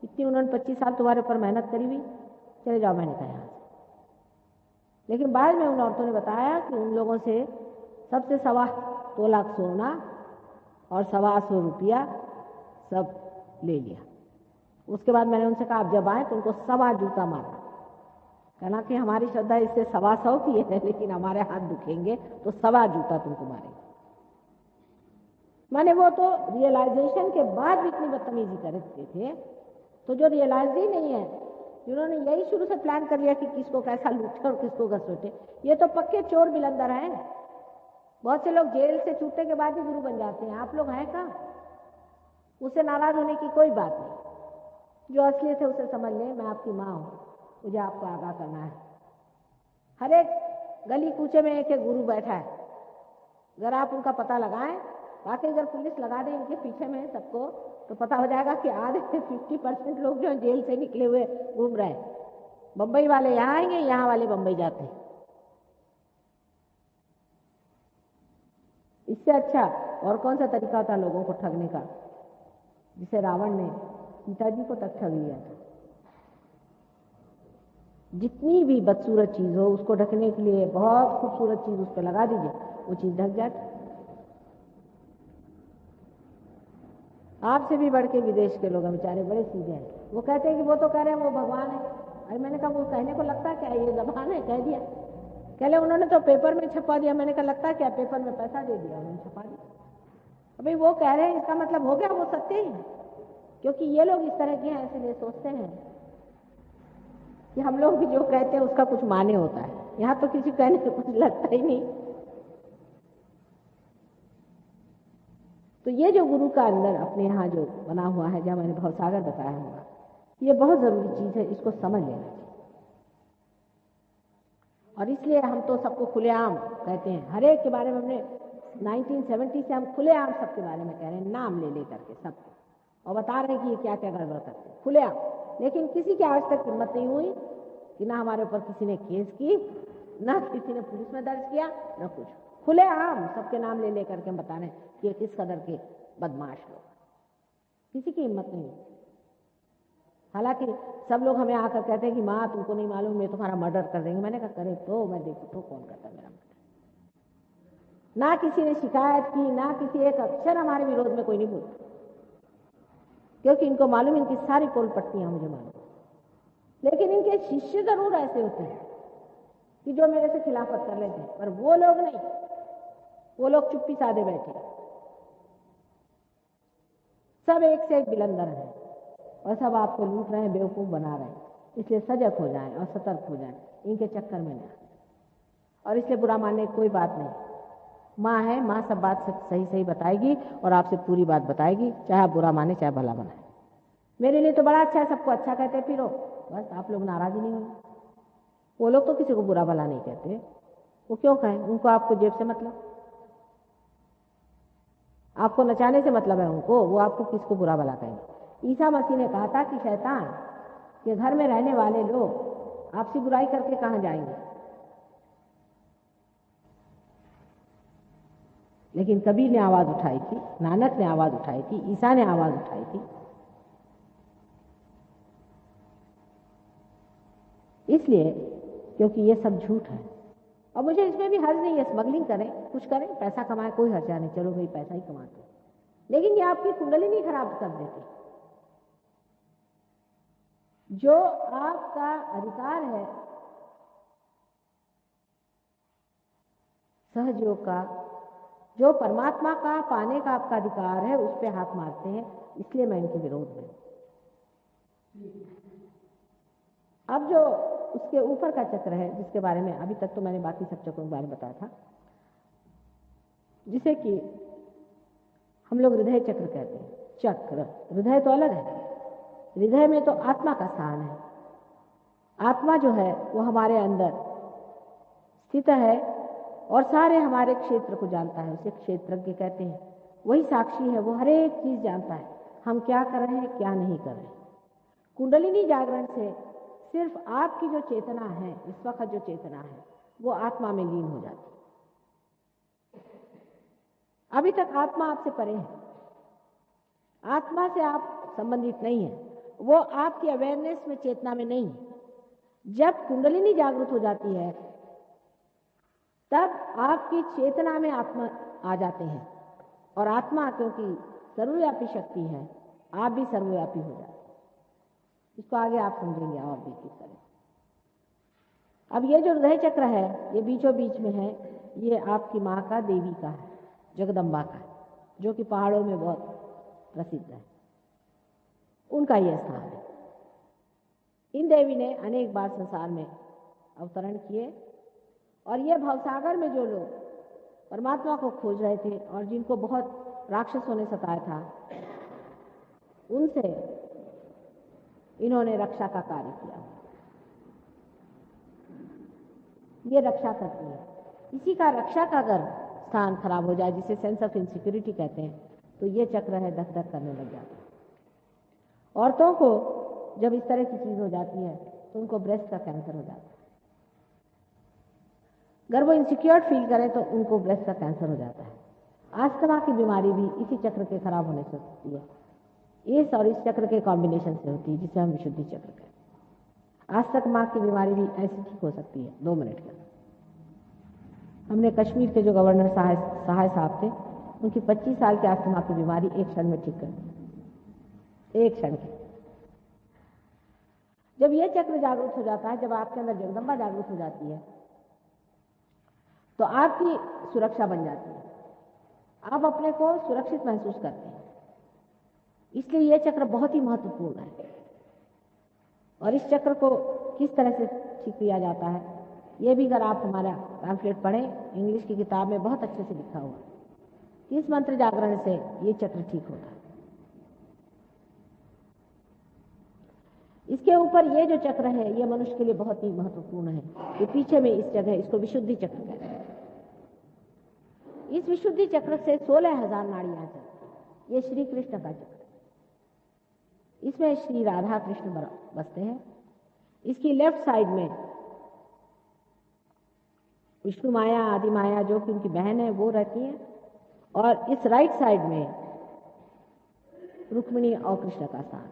इतनी उन्होंने 25 साल तुम्हारे ऊपर मेहनत करी हुई, चले जाओ। मैंने कहा यहाँ से। लेकिन बाद में उन औरतों ने बताया कि उन लोगों से सबसे 1.25 तोला सोना और 125 रुपया सब ले लिया। उसके बाद मैंने उनसे कहा आप जब आए तो उनको 1.25 जूता मारना। कहना कि हमारी श्रद्धा इससे 125 की है, लेकिन हमारे हाथ दुखेंगे तो 1.25 जूता तुमको मारेंगे। माने वो तो रियलाइजेशन के बाद भी इतनी बदतमीजी करते थे। तो जो रियलाइज ही नहीं है, जिन्होंने यही शुरू से प्लान कर लिया कि किसको कैसा लूटे और किसको घसोटे, ये तो पक्के चोर बिलंदर हैं। बहुत से लोग जेल से छूटने के बाद ही गुरु बन जाते हैं। आप लोग हैं कहाँ? उससे नाराज होने की कोई बात नहीं। जो असलियत है उसे समझ लें। मैं आपकी माँ हूँ, मुझे आपको आगाह करना है। हर एक गली कूचे में एक एक गुरु बैठा है, अगर आप उनका पता लगाएं, बाकी अगर पुलिस लगा दे इनके पीछे में सबको, तो पता हो जाएगा कि आधे से 50% लोग जो जेल से निकले हुए घूम रहे हैं। बम्बई वाले यहाँ आएंगे, यहाँ वाले बम्बई जाते हैं। इससे अच्छा और कौन सा तरीका था लोगों को ठगने का, जिसे रावण ने सीता जी को तक ठग लिया था। जितनी भी बदसूरत चीज हो उसको ढकने के लिए बहुत खूबसूरत चीज उस पर लगा दीजिए, वो चीज ढक जाती। आपसे भी बढ़ के विदेश के लोग हैं बेचारे, बड़े सीधे हैं। वो कहते हैं कि वो तो कह रहे हैं वो भगवान है। अरे मैंने कहा वो कहने को लगता क्या, ये जबान है, कह दिया। कहले उन्होंने तो पेपर में छपवा दिया। मैंने कहा लगता क्या, पेपर में पैसा दे दिया, उन्होंने छपा दिया। भाई वो कह रहे हैं इसका मतलब हो गया वो सत्य ही, क्योंकि ये लोग इस तरह के हैं, इसलिए सोचते हैं कि हम लोग भी जो कहते हैं उसका कुछ माने होता है। यहाँ तो किसी कहने से कुछ लगता ही नहीं। तो ये जो गुरु का अंदर अपने यहाँ जो बना हुआ है, जहाँ मैंने भवसागर बताया होगा, ये बहुत जरूरी चीज है, इसको समझ लेना चाहिए। और इसलिए हम तो सबको खुलेआम कहते हैं, हर एक के बारे में। हमने 1970 से हम खुलेआम सबके बारे में कह रहे हैं, नाम ले करके सबको, और बता रहे हैं कि ये क्या क्या गड़बड़ करते हैं खुलेआम। लेकिन किसी की आज तक हिम्मत नहीं हुई कि ना हमारे ऊपर किसी ने केस की, ना किसी ने पुलिस में दर्ज किया, ना कुछ। खुलेआम सबके नाम ले करके हम बता रहे हैं कि ये किस कदर के बदमाश लोग, किसी की हिम्मत नहीं। हालांकि सब लोग हमें आकर कहते हैं कि माँ तुमको नहीं मालूम, मैं तुम्हारा मर्डर कर देंगे। मैंने कहा करे तो मैं देखू तो कौन करता मेरा मर्डर। ना किसी ने शिकायत की, ना किसी एक अक्षर हमारे विरोध में कोई नहीं बोलता, क्योंकि इनको मालूम, इनकी सारी पोल पट्टियां मुझे मालूम। लेकिन इनके शिष्य जरूर ऐसे होते हैं कि जो मेरे से खिलाफत कर लेते हैं, पर वो लोग नहीं। वो लोग चुप्पी साधे बैठे, सब एक से एक बिलंदर हैं और सब आपको लूट रहे हैं, बेवकूफ बना रहे हैं। इसलिए सजग हो जाएं और सतर्क हो जाएं, इनके चक्कर में ना। और इसलिए बुरा मानने की कोई बात नहीं। माँ है, माँ सब बात सही सही बताएगी और आपसे पूरी बात बताएगी, चाहे आप बुरा माने चाहे भला बनाए। मेरे लिए तो बड़ा अच्छा है, सबको अच्छा कहते फिरो, बस आप लोग नाराज ही नहीं होंगे। वो लोग तो किसी को बुरा भला नहीं कहते, वो क्यों कहें, उनको आपको जेब से मतलब, आपको नचाने से मतलब है उनको, वो आपको किसको बुरा भला कहेंगे। ईसा मसीह ने कहा था कि शैतान के घर में रहने वाले लोग आपसी बुराई करके कहां जाएंगे। लेकिन कबीर ने आवाज उठाई थी, नानक ने आवाज उठाई थी, ईसा ने आवाज उठाई थी। इसलिए क्योंकि ये सब झूठ है। और मुझे इसमें भी हर्ज नहीं है, स्मगलिंग करें, कुछ करें, पैसा कमाएं, कोई हर्जा नहीं, चलो भाई पैसा ही कमाते। लेकिन ये आपकी कुंडली नहीं खराब कर देती। जो आपका अधिकार है सहयोग का, जो परमात्मा का पाने का आपका अधिकार है, उस पर हाथ मारते हैं। इसलिए मैं इनके विरोध में। अब जो उसके ऊपर का चक्र है, जिसके बारे में अभी तक तो मैंने बाकी सब चक्रों के बारे में बताया था, जिसे कि हम लोग हृदय चक्र कहते हैं। चक्र, हृदय तो अलग है। हृदय में तो आत्मा का स्थान है। आत्मा जो है वो हमारे अंदर स्थित है और सारे हमारे क्षेत्र को जानता है, उसे क्षेत्रज्ञ कहते हैं। वही साक्षी है, वो हर एक चीज जानता है, हम क्या कर रहे हैं क्या नहीं कर रहे। कुंडलिनी जागरण से सिर्फ आपकी जो चेतना है, इस वक्त जो चेतना है, वो आत्मा में लीन हो जाती है। अभी तक आत्मा आपसे परे है, आत्मा से आप संबंधित नहीं है, वो आपकी अवेयरनेस में, चेतना में नहीं है। जब कुंडलिनी जागृत हो जाती है तब आपकी चेतना में आत्मा आ जाते हैं, और आत्मा क्योंकि सर्वव्यापी शक्ति है, आप भी सर्वव्यापी हो जाते हैं। इसको आगे आप समझेंगे और भी किस तरह। अब ये जो हृदय चक्र है, ये बीचों बीच में है, ये आपकी माँ का, देवी का है, जगदम्बा का है, जो कि पहाड़ों में बहुत प्रसिद्ध है, उनका यह स्थान है। इन देवी ने अनेक बार संसार में अवतरण किए, और ये भवसागर में जो लोग परमात्मा को खोज रहे थे और जिनको बहुत राक्षसों ने सताया था, उनसे इन्होंने रक्षा का कार्य किया। ये रक्षा करती है। इसी का रक्षा का अगर स्थान खराब हो जाए, जिसे सेंस ऑफ इनसिक्योरिटी कहते हैं, तो ये चक्र है धक धक करने लग जाता है। औरतों को जब इस तरह की चीज हो जाती है तो उनको ब्रेस्ट का कैंसर हो जाता है। अगर वो इनसिक्योर फील करें तो उनको ब्रेस्ट का कैंसर हो जाता है। अस्थमा की बीमारी भी इसी चक्र के खराब होने से होती है। इस और इस चक्र के कॉम्बिनेशन से होती है, जिसे हम विशुद्धि चक्र कहते हैं। अस्थमा की बीमारी भी ऐसी ठीक हो सकती है 2 मिनट के अंदर। हमने कश्मीर के जो गवर्नर सहाय साहब थे, उनकी 25 साल की अस्थमा की बीमारी एक क्षण में ठीक कर दी। एक क्षण के। जब ये चक्र जागृत हो जाता है, जब आपके अंदर जगदम्बा जागृत हो जाती है, तो आपकी सुरक्षा बन जाती है, आप अपने को सुरक्षित महसूस करते हैं। इसलिए ये चक्र बहुत ही महत्वपूर्ण है। और इस चक्र को किस तरह से ठीक किया जाता है, ये भी अगर आप हमारा पैम्फलेट पढ़ें, इंग्लिश की किताब में बहुत अच्छे से लिखा हुआ कि इस मंत्र जागरण से ये चक्र ठीक होता है। इसके ऊपर ये जो चक्र है, ये मनुष्य के लिए बहुत ही महत्वपूर्ण है। ये पीछे में इस जगह इसको विशुद्धि चक्र कहते हैं। इस विशुद्धि चक्र से 16,000 नाड़ियां चलती। ये श्री कृष्ण का चक्र, इसमें श्री राधा कृष्ण बसते हैं। इसकी लेफ्ट साइड में विष्णु माया, आदि माया जो कि उनकी बहन है वो रहती है, और इस राइट साइड में रुक्मिणी और कृष्ण का स्थान।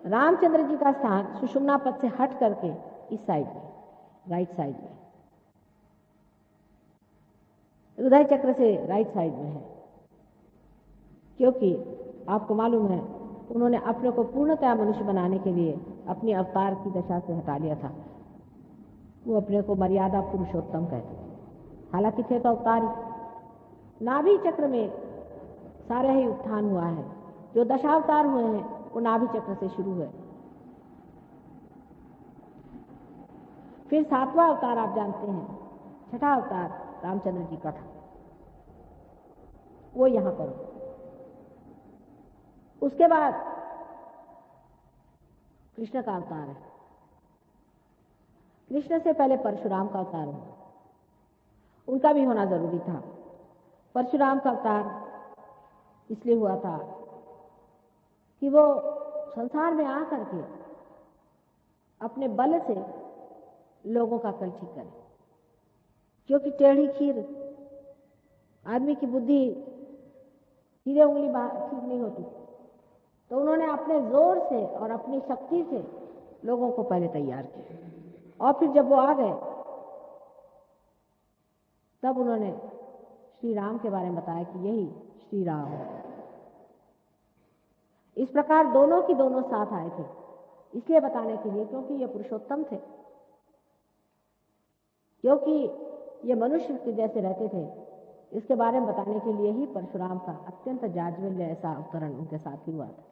रामचंद्र जी का स्थान सुषुम्ना पद से हट करके इस साइड में, राइट साइड में, हृदय चक्र से राइट साइड में है। क्योंकि आपको मालूम है, उन्होंने अपने को पूर्णतया मनुष्य बनाने के लिए अपनी अवतार की दशा से हटा लिया था। वो अपने को मर्यादा पुरुषोत्तम कहते थे, हालांकि थे तो अवतार ही। नाभि चक्र में सारे ही उत्थान हुआ है। जो दशावतार हुए हैं वो नाभि चक्र से शुरू हुए। फिर 7वां अवतार आप जानते हैं, छठा अवतार रामचंद्र जी का था, वो यहां पर। उसके बाद कृष्ण का अवतार है। कृष्ण से पहले परशुराम का अवतार हुआ, उनका भी होना जरूरी था। परशुराम का अवतार इसलिए हुआ था कि वो संसार में आकर के अपने बल से लोगों का कल ठीक करे। क्योंकि टेढ़ी खीर, आदमी की बुद्धि सीधे उंगली ठीक नहीं होती, तो उन्होंने अपने जोर से और अपनी शक्ति से लोगों को पहले तैयार किया, और फिर जब वो आ गए तब उन्होंने श्री राम के बारे में बताया कि यही श्री राम है। इस प्रकार दोनों की दोनों साथ आए थे, इसलिए बताने के लिए क्योंकि ये पुरुषोत्तम थे, क्योंकि ये मनुष्य के जैसे रहते थे। इसके बारे में बताने के लिए ही परशुराम का अत्यंत जाज्वल्य ऐसा अवतरण उनके साथ ही हुआ था।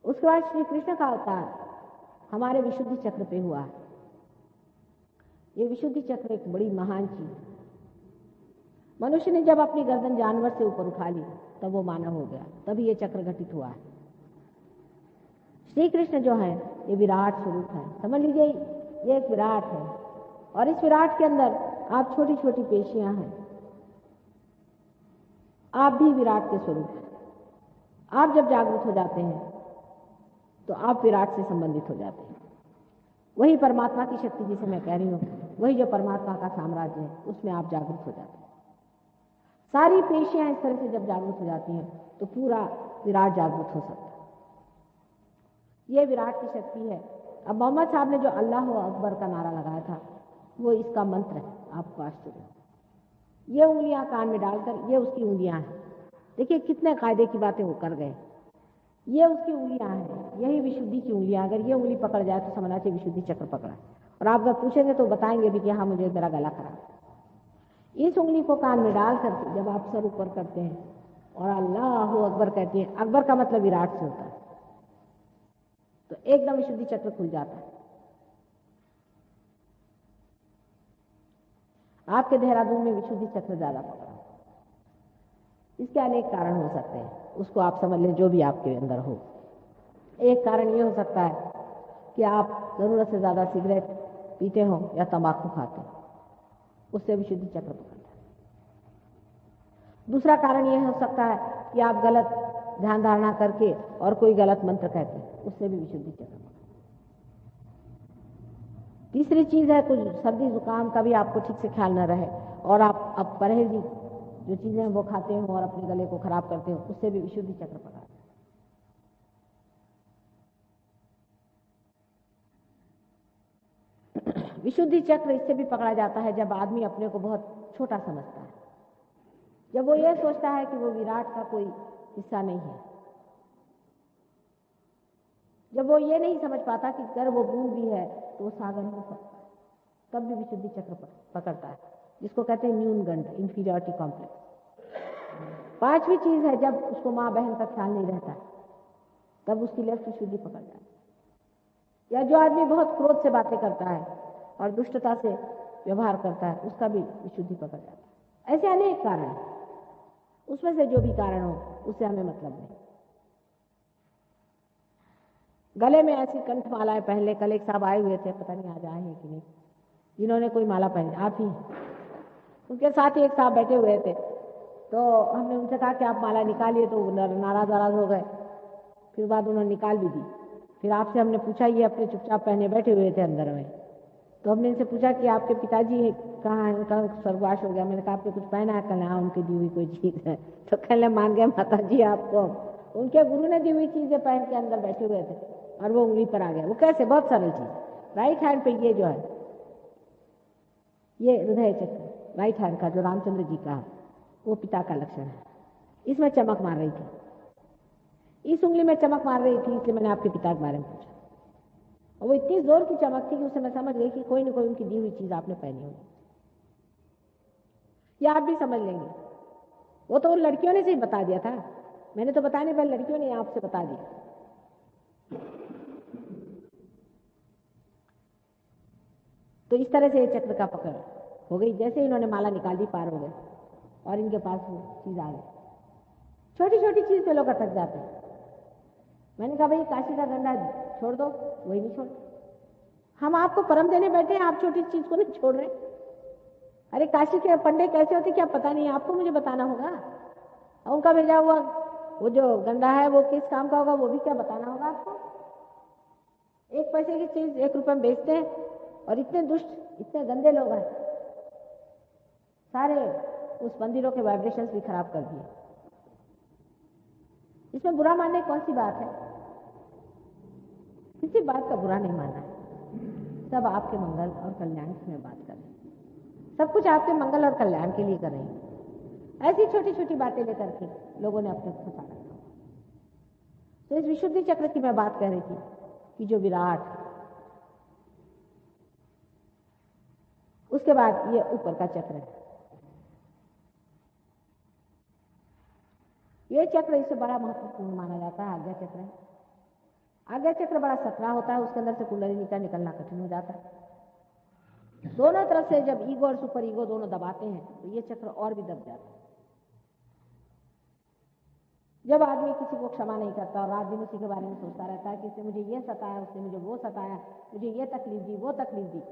उसके बाद श्री कृष्ण का अवतार हमारे विशुद्धि चक्र पे हुआ है। ये विशुद्धि चक्र एक बड़ी महान चीज है। मनुष्य ने जब अपनी गर्दन जानवर से ऊपर उठा ली तब वो मानव हो गया, तभी ये चक्र घटित हुआ है। श्री कृष्ण जो है ये विराट स्वरूप है, समझ लीजिए ये एक विराट है, और इस विराट के अंदर आप छोटी छोटी पेशियां हैं। आप भी विराट के स्वरूप हैं। आप जब जागृत हो जाते हैं तो आप विराट से संबंधित हो जाते हैं। वही परमात्मा की शक्ति जिसे मैं कह रही हूँ, वही जो परमात्मा का साम्राज्य है, उसमें आप जागृत हो जाते हैं। सारी पेशियां इस तरह से जब जागृत हो जाती हैं तो पूरा विराट जागृत हो सकता है। ये विराट की शक्ति है। अब मोहम्मद साहब ने जो अल्लाह अकबर का नारा लगाया था वो इसका मंत्र है। आपको आश्चर्य, ये उंगलियां कान में डालकर, ये उसकी उंगलियां हैं। देखिए कितने कायदे की बातें वो कर गए। ये उसकी उंगलियां हैं, यही विशुद्धि की उंगलियां। अगर ये उंगली पकड़ जाए तो समझना चाहिए विशुद्धि चक्र पकड़ा। और आप अगर पूछेंगे तो बताएंगे भी कि हाँ मुझे मेरा गला खराब। इस उंगली को कान में डाल करके जब आप सर ऊपर करते हैं और अल्लाह अकबर कहते हैं, अकबर का मतलब विराट से होता है, तो एकदम विशुद्धि चक्र खुल जाता है। आपके देहरादून में विशुद्धि चक्र ज्यादा पकड़ा। इसके अनेक कारण हो सकते हैं, उसको आप समझ लें जो भी आपके अंदर हो। एक कारण ये हो सकता है कि आप जरूरत से ज्यादा सिगरेट पीते हो या तंबाकू खाते हो, उससे विशुद्धि चक्र पकड़ता है। दूसरा कारण यह हो सकता है कि आप गलत ध्यान धारणा करके और कोई गलत मंत्र कहते हैं, उससे भी विशुद्धि चक्र पकड़ता है। तीसरी चीज है कुछ सर्दी जुकाम का भी आपको ठीक से ख्याल न रहे और आप अब परहेजी जो चीजें वो खाते हो और अपने गले को खराब करते हो, उससे भी विशुद्धि चक्र पकड़ता है। विशुद्धि चक्र इससे भी पकड़ा जाता है जब आदमी अपने को बहुत छोटा समझता है। जब वो ये सोचता है कि वो विराट का कोई हिस्सा नहीं है, जब वो ये नहीं समझ पाता कि अगर वो बूंद भी है तो वो सागर हो सकता है, तब भी विशुद्धि चक्र पकड़ता है, जिसको कहते हैं न्यूनगंड, इंफीरियरिटी कॉम्प्लेक्स। पांचवी चीज है, जब उसको माँ बहन का ख्याल नहीं रहता है, तब उसकी लेफ्ट विशुद्धि पकड़ जाती है। या जो आदमी बहुत क्रोध से बातें करता है और दुष्टता से व्यवहार करता है, उसका भी विशुद्धि पकड़ जाता है। ऐसे अनेक कारण हैं, उसमें से जो भी कारण हो उससे हमें मतलब नहीं। गले में ऐसी कंठमालाएं पहन ले। कल एक साहब आए हुए थे, पता नहीं आज आए हैं कि नहीं, जिन्होंने कोई माला पहनी, आप ही, उनके साथ ही एक साहब बैठे हुए थे। तो हमने उनसे कहा कि आप माला निकालिए, तो नाराज हो गए। फिर बाद उन्होंने निकाल भी दी। फिर आपसे हमने पूछा, ये अपने चुपचाप पहने बैठे हुए थे अंदर में, तो हमने इनसे पूछा कि आपके पिताजी कहाँ हैं, उनका स्वर्गवास हो गया। मैंने कहा आपने कुछ पहना है? कल हाँ, उनकी दी हुई कोई चीज है। तो कहने मान गए माता जी, आपको उनके गुरु ने दी हुई चीजें पहन के अंदर बैठे हुए थे और वो उंगली पर आ गया। वो कैसे? बहुत सरल चीज। राइट हैंड पे ये जो है, ये हृदय चक्र राइट हैंड का, जो रामचंद्र जी का है, वो पिता का लक्षण है। इसमें चमक मार रही थी, इस उंगली में चमक मार रही थी, इसलिए मैंने आपके पिता के बारे में पूछा। और वो इतनी जोर की चमक थी कि उसे मैं समझ गई कि कोई न कोई उनकी दी हुई चीज आपने पहनी होगी। या आप भी समझ लेंगे। वो तो उन लड़कियों ने से ही बता दिया था, मैंने तो बताया नहीं, पहले लड़कियों ने आपसे बता दिया। तो इस तरह से ये चक्र का पकड़ हो गई। जैसे ही इन्होंने माला निकाल दी, पार हो गए और इनके पास वो चीज आ गई। छोटी छोटी चीज पे लोग अटक जाते हैं। मैंने कहा भाई काशी का गंगा छोड़ दो, वही नहीं छोड़। हम आपको परम देने बैठे हैं, आप छोटी चीज को नहीं छोड़ रहे। अरे काशी के पंडे कैसे होते क्या पता नहीं, आपको मुझे बताना होगा। और उनका भेजा हुआ वो जो गंदा है वो किस काम का होगा, वो भी क्या बताना होगा आपको। एक पैसे की चीज 1 रुपए में बेचते हैं, और इतने दुष्ट, इतने गंदे लोग हैं, सारे उस मंदिरों के वाइब्रेशंस भी खराब कर दिए। इसमें बुरा मानने कौन सी बात है? किसी बात का बुरा नहीं मानना है। सब आपके मंगल और कल्याण की मैं बात कर रही हूँ, सब कुछ आपके मंगल और कल्याण के लिए कर रही हूँ। ऐसी छोटी छोटी बातें लेकर के लोगों ने अपने को फंसा रखा। तो इस विशुद्धि चक्र की मैं बात कर रही थी कि जो विराट, उसके बाद ये ऊपर का चक्र है। ये चक्र इससे बड़ा महत्वपूर्ण माना जाता है, आज्ञा चक्र है। आज्ञा चक्र बड़ा सकरा होता है, उसके अंदर से कुंडलिनी का निकलना कठिन हो जाता है। दोनों तरफ से जब ईगो और सुपर ईगो दोनों दबाते हैं तो ये चक्र और भी दब जाता है। जब आदमी किसी को क्षमा नहीं करता और रात दिन उसी के बारे में सोचता रहता है कि इसने मुझे ये सताया, उसने मुझे वो सताया, मुझे ये तकलीफ दी, वो तकलीफ दी,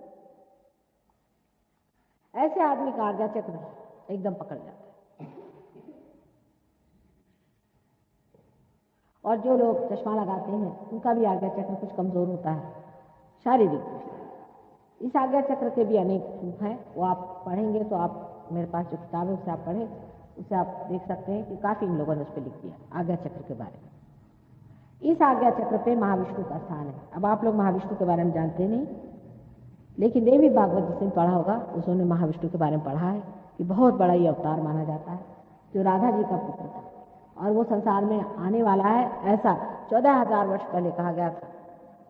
ऐसे आदमी का आज्ञा चक्र एकदम पकड़ जाता है। और जो लोग चश्मा लगाते हैं उनका भी आज्ञा चक्र कुछ कमजोर होता है शारीरिक दृष्टि। इस आज्ञा चक्र के भी अनेक रूप हैं, वो आप पढ़ेंगे तो आप, मेरे पास जो किताब है उससे आप पढ़ें, उससे आप देख सकते हैं कि काफी इन लोगों ने उस पर लिख दिया आज्ञा चक्र के बारे में। इस आज्ञा चक्र पे महाविष्णु का स्थान है। अब आप लोग महाविष्णु के बारे में जानते नहीं, लेकिन देवी भागवत जिसने पढ़ा होगा उसने महाविष्णु के बारे में पढ़ा है कि बहुत बड़ा ये अवतार माना जाता है, जो राधा जी का पुत्र था और वो संसार में आने वाला है, ऐसा 14,000 वर्ष पहले कहा गया था।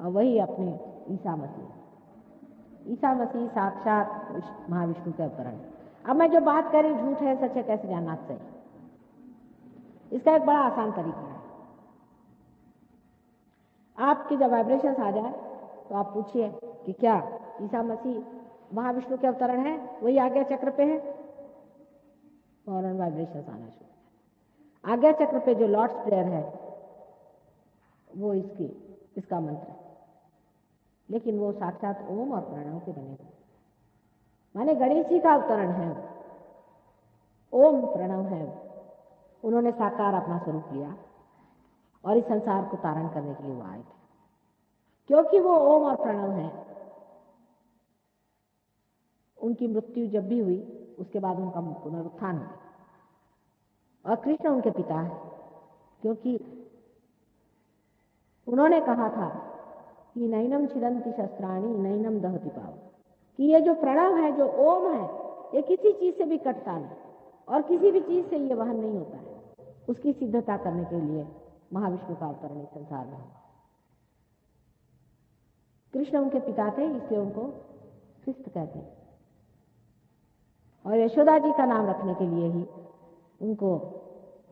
और वही अपने ईसा मसीह साक्षात महाविष्णु के अवतरण। अब मैं जो बात कर रही झूठ है सच है कैसे जानना चाहिए, इसका एक बड़ा आसान तरीका है। आपके जब वाइब्रेशंस आ जाए तो आप पूछिए कि क्या ईसा मसीह महाविष्णु के अवतरण है, वही आज्ञा चक्र पे है, फौरन वाइब्रेशंस आना शुरू। आज्ञा चक्र पे जो लॉर्ड्स प्रेयर है वो इसका मंत्र है, लेकिन वो साक्षात ओम और प्रणव के बने हैं। माने गणेश जी का अवतरण है, ओम प्रणव है। उन्होंने साकार अपना स्वरूप लिया और इस संसार को तारण करने के लिए वो आए थे। क्योंकि वो ओम और प्रणव है, उनकी मृत्यु जब भी हुई उसके बाद उनका पुनरुत्थान हुआ। और कृष्ण उनके पिता है, क्योंकि उन्होंने कहा था कि नैनम छिदन्ति शस्त्राणि नैनम दहति पावक, कि ये जो प्रणव है, जो ओम है, ये किसी चीज से भी कटता नहीं और किसी भी चीज से ये वहन नहीं होता है। उसकी सिद्धता करने के लिए महाविष्णु का अवतरण इस संसार में हुआ। कृष्ण उनके पिता थे, इसलिए उनको कृष्ण कहते हैं। और यशोदा जी का नाम रखने के लिए ही उनको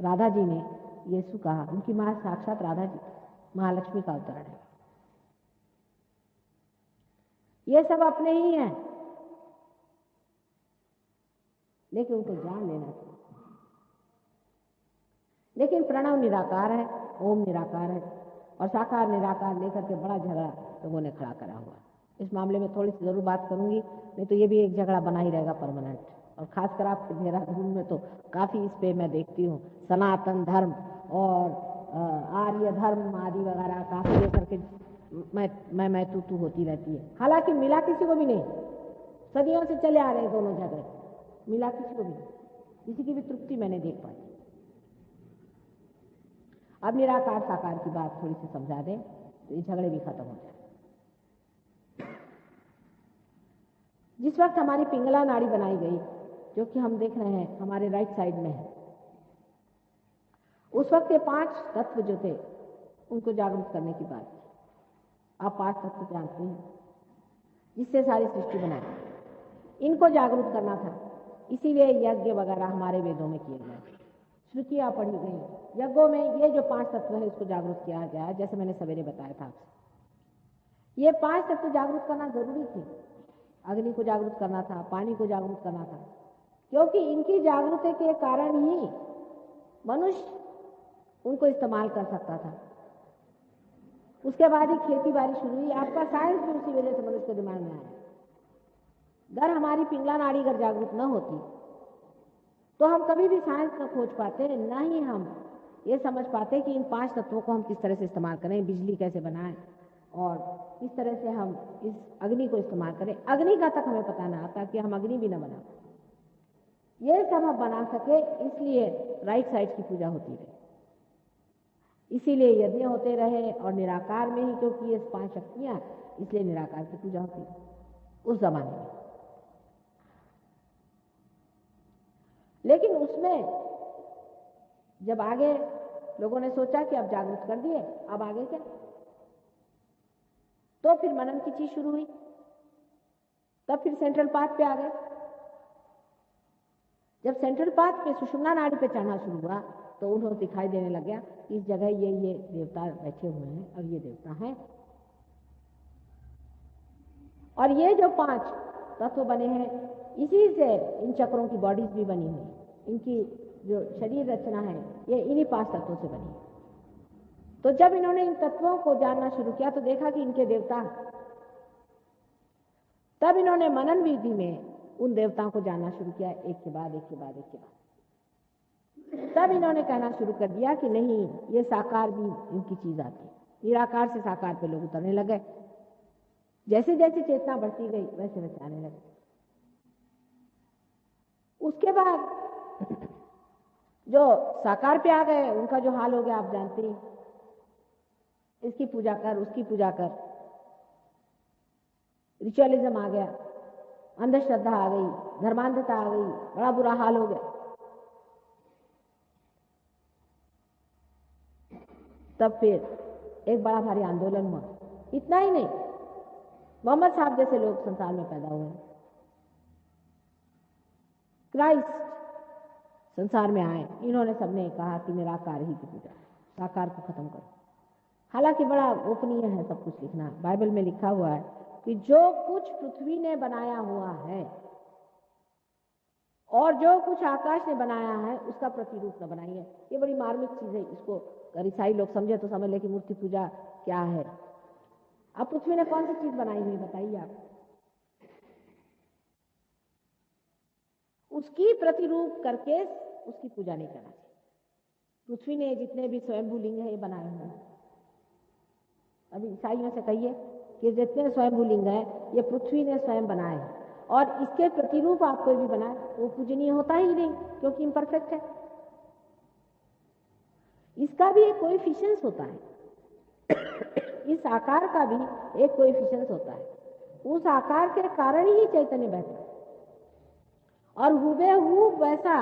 राधा जी ने यीशु कहा। उनकी मां साक्षात राधा जी, महालक्ष्मी का अवतरण है। ये सब अपने ही हैं, लेकिन उनको जान लेना चाहिए। लेकिन प्रणव निराकार है, ओम निराकार है, और साकार निराकार लेकर के बड़ा झगड़ा लोगों ने खड़ा करा हुआ। इस मामले में थोड़ी सी जरूर बात करूंगी, नहीं तो ये भी एक झगड़ा बना ही रहेगा परमानेंट। और खासकर आपके देहरादून में तो काफी इस पे मैं देखती हूँ, सनातन धर्म और आर्य धर्म आदि वगैरह काफी लेकर के मैं तू होती रहती है। हालांकि मिला किसी को भी नहीं, सदियों से चले आ रहे हैं दोनों झगड़े, मिला किसी को भी नहीं, किसी की भी तृप्ति मैंने देख पाई। अब निराकार साकार की बात थोड़ी सी समझा दें तो ये झगड़े भी खत्म हो जाए। जिस वक्त हमारी पिंगला नाड़ी बनाई गई, जो कि हम देख रहे हैं हमारे राइट साइड में है, उस वक्त ये 5 तत्व जो थे उनको जागरूक करने की बात थी। आप 5 तत्व जानते हैं जिससे सारी सृष्टि बनाई, इनको जागरूक करना था। इसीलिए यज्ञ वगैरह हमारे वेदों में किए गए, श्रुतियां पढ़ी गई। यज्ञों में ये जो 5 तत्व है उसको जागरूक किया गया, जैसे मैंने सवेरे बताया था आपसे। ये 5 तत्व जागरूक करना जरूरी थे। अग्नि को जागरूक करना था, पानी को जागरूक करना था, क्योंकि इनकी जागृति के कारण ही मनुष्य उनको इस्तेमाल कर सकता था। उसके बाद ही खेती बाड़ी शुरू हुई। आपका साइंस भी उसी वजह से मनुष्य के दिमाग में आया। अगर हमारी पिंगला नाड़ी अगर जागरूक न होती तो हम कभी भी साइंस न खोज पाते, न ही हम ये समझ पाते कि इन 5 तत्वों को हम किस तरह से इस्तेमाल करें, बिजली कैसे बनाएं और किस तरह से हम इस अग्नि को इस्तेमाल करें। अग्नि का तक हमें पता ना आता कि हम अग्नि भी न बना पाए। ये सब हम बना सके, इसलिए राइट साइड की पूजा होती रही, इसीलिए यज्ञ होते रहे। और निराकार में ही, क्योंकि ये 5 शक्तियां, इसलिए निराकार की पूजा होती है उस जमाने में। लेकिन उसमें जब आगे लोगों ने सोचा कि अब जागरूक कर दिए, अब आगे क्या, तो फिर मनन की चीज शुरू हुई। तब फिर सेंट्रल पाथ पे आ गए। जब सेंट्रल पाथ पे सुषुम्ना नाड़ी पे चढ़ना शुरू हुआ तो उन्हें दिखाई देने लग गया कि इस जगह ये देवता बैठे हुए हैं और ये देवता हैं। और ये जो 5 तत्व बने हैं, इसी से इन चक्रों की बॉडीज भी बनी हुई, इनकी जो शरीर रचना है ये इन्हीं 5 तत्वों से बनी है। तो जब इन्होंने इन तत्वों को जानना शुरू किया तो देखा कि इनके देवता, तब इन्होंने मनन विधि में उन देवताओं को जानना शुरू किया, एक के बाद एक के बाद एक के बाद। तब इन्होंने कहना शुरू कर दिया कि नहीं, ये साकार भी इनकी चीज आती है। निराकार से साकार पे लोग उतरने लगे। जैसे जैसे चेतना बढ़ती गई वैसे वैसे आने लगे। उसके बाद जो साकार पे आ गए उनका जो हाल हो गया आप जानते हैं। इसकी पूजा कर, उसकी पूजा कर, रिचुअलिज्म आ गया, अंधश्रद्धा आ गई, धर्मांधता आ गई, बड़ा बुरा हाल हो गया। तब फिर एक बड़ा भारी आंदोलन हुआ। इतना ही नहीं, मोहम्मद साहब जैसे लोग संसार में पैदा हुए, क्राइस्ट संसार में आए, इन्होंने सबने कहा कि निराकार ही की पूजा, साकार को खत्म करो। हालांकि बड़ा गोपनीय है सब कुछ लिखना। बाइबल में लिखा हुआ है कि जो कुछ पृथ्वी ने बनाया हुआ है और जो कुछ आकाश ने बनाया है उसका प्रतिरूप न बनाइए। ये बड़ी मार्मिक चीज है। इसको अगर ईसाई लोग समझे तो समझ ले कि मूर्ति पूजा क्या है। अब पृथ्वी ने कौन सी चीज बनाई हुई बताइए आप, उसकी प्रतिरूप करके उसकी पूजा नहीं करना चाहिए। पृथ्वी ने जितने भी स्वयंभू लिंग है ये बनाए हुए हैं। अभी ईसाइयों से कहिए कि जितने स्वयंभू लिंग है ये पृथ्वी ने स्वयं बनाए हैं, और इसके प्रतिरूप आप कोई भी बनाए वो पूजनीय होता ही नहीं, क्योंकि इम्परफेक्ट है। इसका भी एक कोएफिशिएंस होता है, इस आकार का भी एक कोएफिशिएंस होता है। उस आकार के कारण ही चैतन्य बहता है, और हुबेहूब वैसा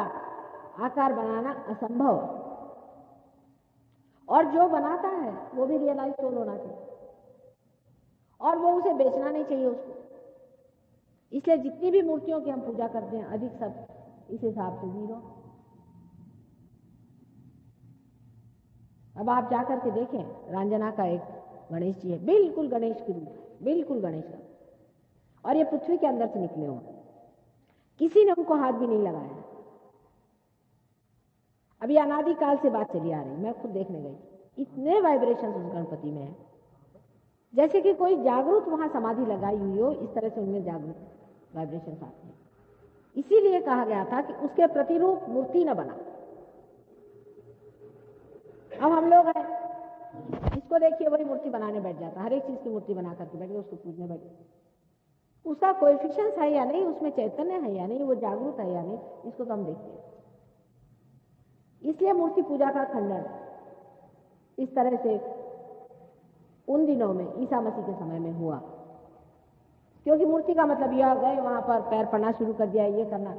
आकार बनाना असंभव, और जो बनाता है वो भी रियलाइज सोल होना चाहिए, और वो उसे बेचना नहीं चाहिए उसको। इसलिए जितनी भी मूर्तियों की हम पूजा करते हैं अधिक सब इस हिसाब से 0। अब आप जाकर के देखें, रंजना का एक गणेश जी है, बिल्कुल गणेश की रूप, बिल्कुल गणेश का, और ये पृथ्वी के अंदर से निकले हों, किसी ने उनको हाथ भी नहीं लगाया। अभी अनादिकाल से बात चली आ रही, मैं खुद देखने गई, इतने वाइब्रेशन उस गणपति में है, जैसे कि कोई जागरूक वहां समाधि लगाई हुई हो, इस तरह से उनमें जागरूक वाइब्रेशन आते हैं। इसीलिए कहा गया था कि उसके प्रतिरूप मूर्ति न बना। अब हम लोग हैं, इसको देखिए वही मूर्ति बनाने बैठ जाता, हर एक चीज की मूर्ति बना करके बैठ गए, उसको पूजने बैठ गए। उसका कोएफिशिएंट है या नहीं, उसमें चैतन्य है या नहीं, वो जागरूक है या नहीं, इसको तो हम देखते हैं। इसलिए मूर्ति पूजा का खंडन इस तरह से उन दिनों में ईसा मसीह के समय में हुआ, क्योंकि मूर्ति का मतलब यह गए वहां पर पैर पड़ना शुरू कर दिया, ये करना।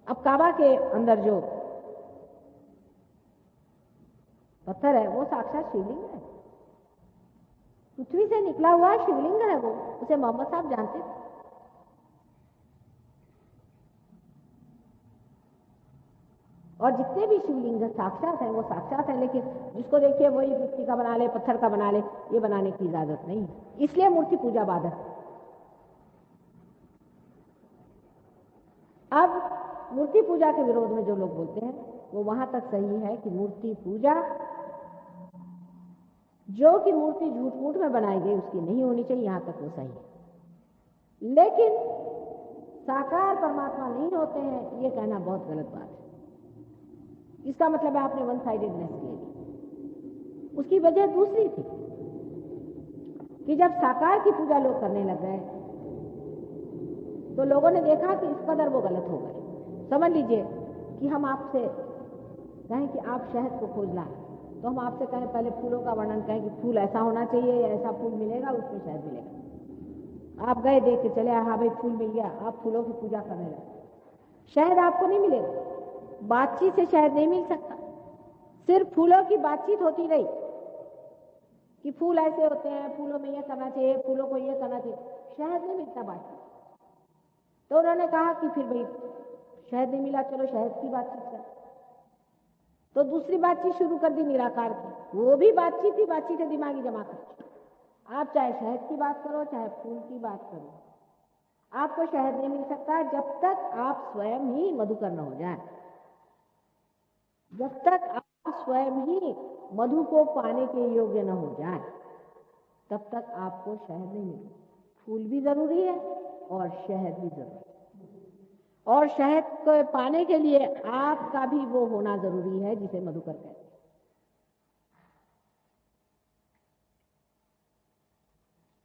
अब काबा के अंदर जो पत्थर है वो साक्षात शिवलिंग है, पृथ्वी से निकला हुआ शिवलिंग है वो, उसे मोहम्मद साहब जानते थे। और जितने भी शिवलिंग साक्षात हैं वो साक्षात हैं, लेकिन जिसको देखिए वही मिट्टी का बना ले, पत्थर का बना ले, ये बनाने की इजाजत नहीं, इसलिए मूर्ति पूजा बाधक। अब मूर्ति पूजा के विरोध में जो लोग बोलते हैं वो वहां तक सही है कि मूर्ति पूजा, जो कि मूर्ति झूठ मूठ में बनाई गई उसकी नहीं होनी चाहिए, यहां तक वो सही है। लेकिन साकार परमात्मा नहीं होते हैं, ये कहना बहुत गलत बात है। इसका मतलब है आपने वन साइडेडनेस ले ली। उसकी वजह दूसरी थी कि जब साकार की पूजा लोग करने लग गए तो लोगों ने देखा कि इस कदर वो गलत हो गए। समझ लीजिए कि हम आपसे कहें कि आप शहद को खोज लाएं, तो हम आपसे कहें पहले फूलों का वर्णन कहें कि फूल ऐसा होना चाहिए या ऐसा फूल मिलेगा, उसमें शहद मिलेगा। आप गए देख के चले, हाँ भाई फूल मिल गया, आप फूलों की पूजा करने लगे, शहद आपको नहीं मिलेगा। बातचीत से शहद नहीं मिल सकता, सिर्फ फूलों की बातचीत होती रही कि फूल ऐसे होते हैं, फूलों में ये करना चाहिए, फूलों को ये करना चाहिए, शहद नहीं मिलता बातचीत। तो उन्होंने कहा कि फिर भाई शहद नहीं मिला, चलो शहद की बातचीत कर। तो दूसरी बातचीत शुरू कर दी निराकार की, वो भी बातचीत ही बातचीत है, दिमागी जमा कर। आप चाहे शहद की बात करो चाहे फूल की बात करो, आपको शहद नहीं मिल सकता जब तक आप स्वयं ही मधुकर न हो जाए। जब तक आप स्वयं ही मधु को पाने के योग्य न हो जाए तब तक आपको शहद नहीं मिलेगा। फूल भी जरूरी है और शहद भी जरूरी है, और शहद को पाने के लिए आपका भी वो होना जरूरी है जिसे मधुकर कहते हैं।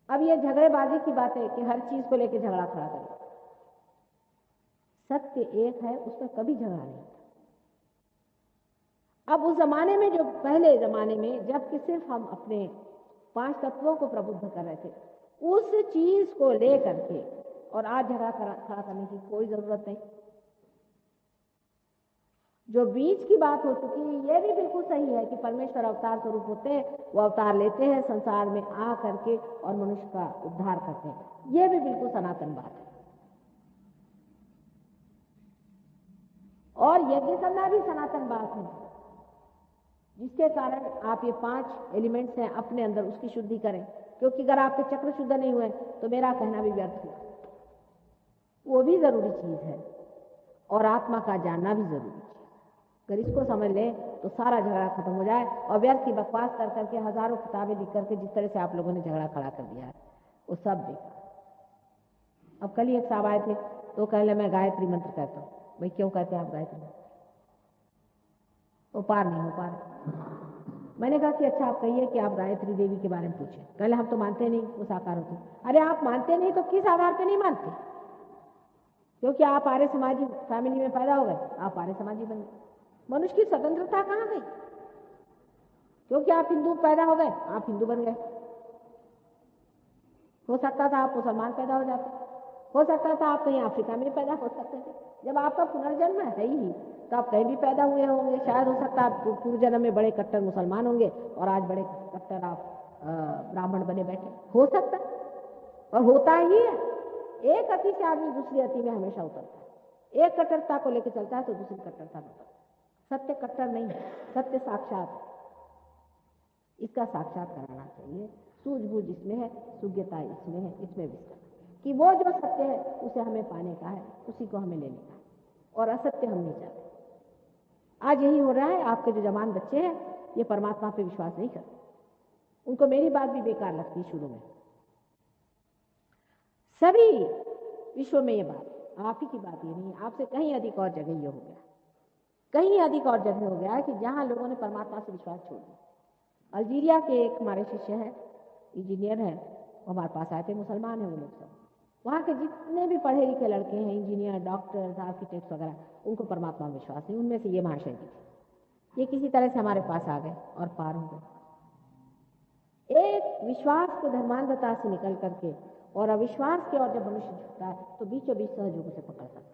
अब ये झगड़ेबाजी की बात है कि हर चीज को लेकर झगड़ा खड़ा करें। सत्य एक है, उसमें कभी झगड़ा नहीं होता। अब उस जमाने में, जो पहले जमाने में जबकि सिर्फ हम अपने 5 तत्वों को प्रबुद्ध कर रहे थे, उस चीज को लेकर के और आज झगड़ा खड़ा करने की कोई जरूरत नहीं। जो बीच की बात हो चुकी है, ये भी बिल्कुल सही है कि परमेश्वर अवतार स्वरूप होते हैं, वो अवतार लेते हैं संसार में आ करके और मनुष्य का उद्धार करते हैं, ये भी बिल्कुल सनातन बात है। और यज्ञ करना भी सनातन बात है, जिसके कारण आप ये 5 एलिमेंट्स हैं अपने अंदर उसकी शुद्धि करें, क्योंकि अगर आपके चक्र शुद्ध नहीं हुए तो मेरा कहना भी व्यर्थ हुआ। वो भी जरूरी चीज है और आत्मा का जानना भी जरूरी है। अगर इसको समझ लें तो सारा झगड़ा खत्म हो जाए और व्यर्थ की बकवास कर करके हजारों किताबें लिख करके जिस तरह से आप लोगों ने झगड़ा खड़ा कर दिया है वो सब बेकार। अब कल ही एक साहब आए थे तो कह ले मैं गायत्री मंत्र कहता हूँ। भाई क्यों कहते हैं आप गायत्री मंत्र? वो पार नहीं हो पा रहे। मैंने कहा कि अच्छा आप कहिए कि आप गायत्री देवी के बारे में पूछें। कहले हम तो मानते नहीं वो साकार होती। अरे आप मानते नहीं तो किस आधार पे नहीं मानते? क्योंकि आप आर्य समाजी फैमिली में पैदा हो गए, आप आर्य समाजी बन गए। मनुष्य की स्वतंत्रता कहाँ गई? क्योंकि आप हिंदू पैदा हो गए, आप हिंदू बन गए। हो सकता था आप मुसलमान पैदा हो जाते, हो सकता था आप कहीं अफ्रीका में पैदा हो सकते थे। जब आपका पुनर्जन्म है ही तो आप कहीं भी पैदा हुए होंगे। शायद हो सकता है आप पूर्व जन्म में बड़े कट्टर मुसलमान होंगे और आज बड़े कट्टर आप ब्राह्मण बने बैठे, हो सकता है। और होता ही है, एक अति से आदमी दूसरी अति में हमेशा उतरता है। एक कट्टरता को लेकर चलता है तो दूसरी कट्टरता में उतरता है। सत्य कट्टर नहीं है, सत्य साक्षात है। इसका साक्षात कराना चाहिए। सूझबूझ इसमें है, सुज्ञता इसमें है, इसमें विस्तार कि वो जो सत्य है उसे हमें पाने का है, उसी को हमें लेने का है, और असत्य हम नहीं चाहते। आज यही हो रहा है। आपके जो जवान बच्चे हैं ये परमात्मा पे विश्वास नहीं करते। उनको मेरी बात भी बेकार लगती शुरू में। सभी विश्व में ये बात, आप ही की बात ये नहीं, आपसे कहीं अधिक और जगह ये हो गया, कहीं अधिक और जगह हो गया है कि जहां लोगों ने परमात्मा से विश्वास छोड़ दिया। अल्जीरिया के एक हमारे शिष्य हैं, इंजीनियर हैं, वो हमारे पास आए थे, मुसलमान हैं वो लोग सब। वहाँ के जितने भी पढ़े लिखे लड़के हैं, इंजीनियर, डॉक्टर्स, आर्किटेक्ट्स वगैरह, उनको परमात्मा में विश्वास नहीं। उनमें से ये महाशय जी थे। ये किसी तरह से हमारे पास आ गए और पार हो गए। एक विश्वास को धर्मांधता से निकल करके और अविश्वास के और जब मनुष्य झुकता है तो बीचों बीच सहयोग से पकड़ सकता है।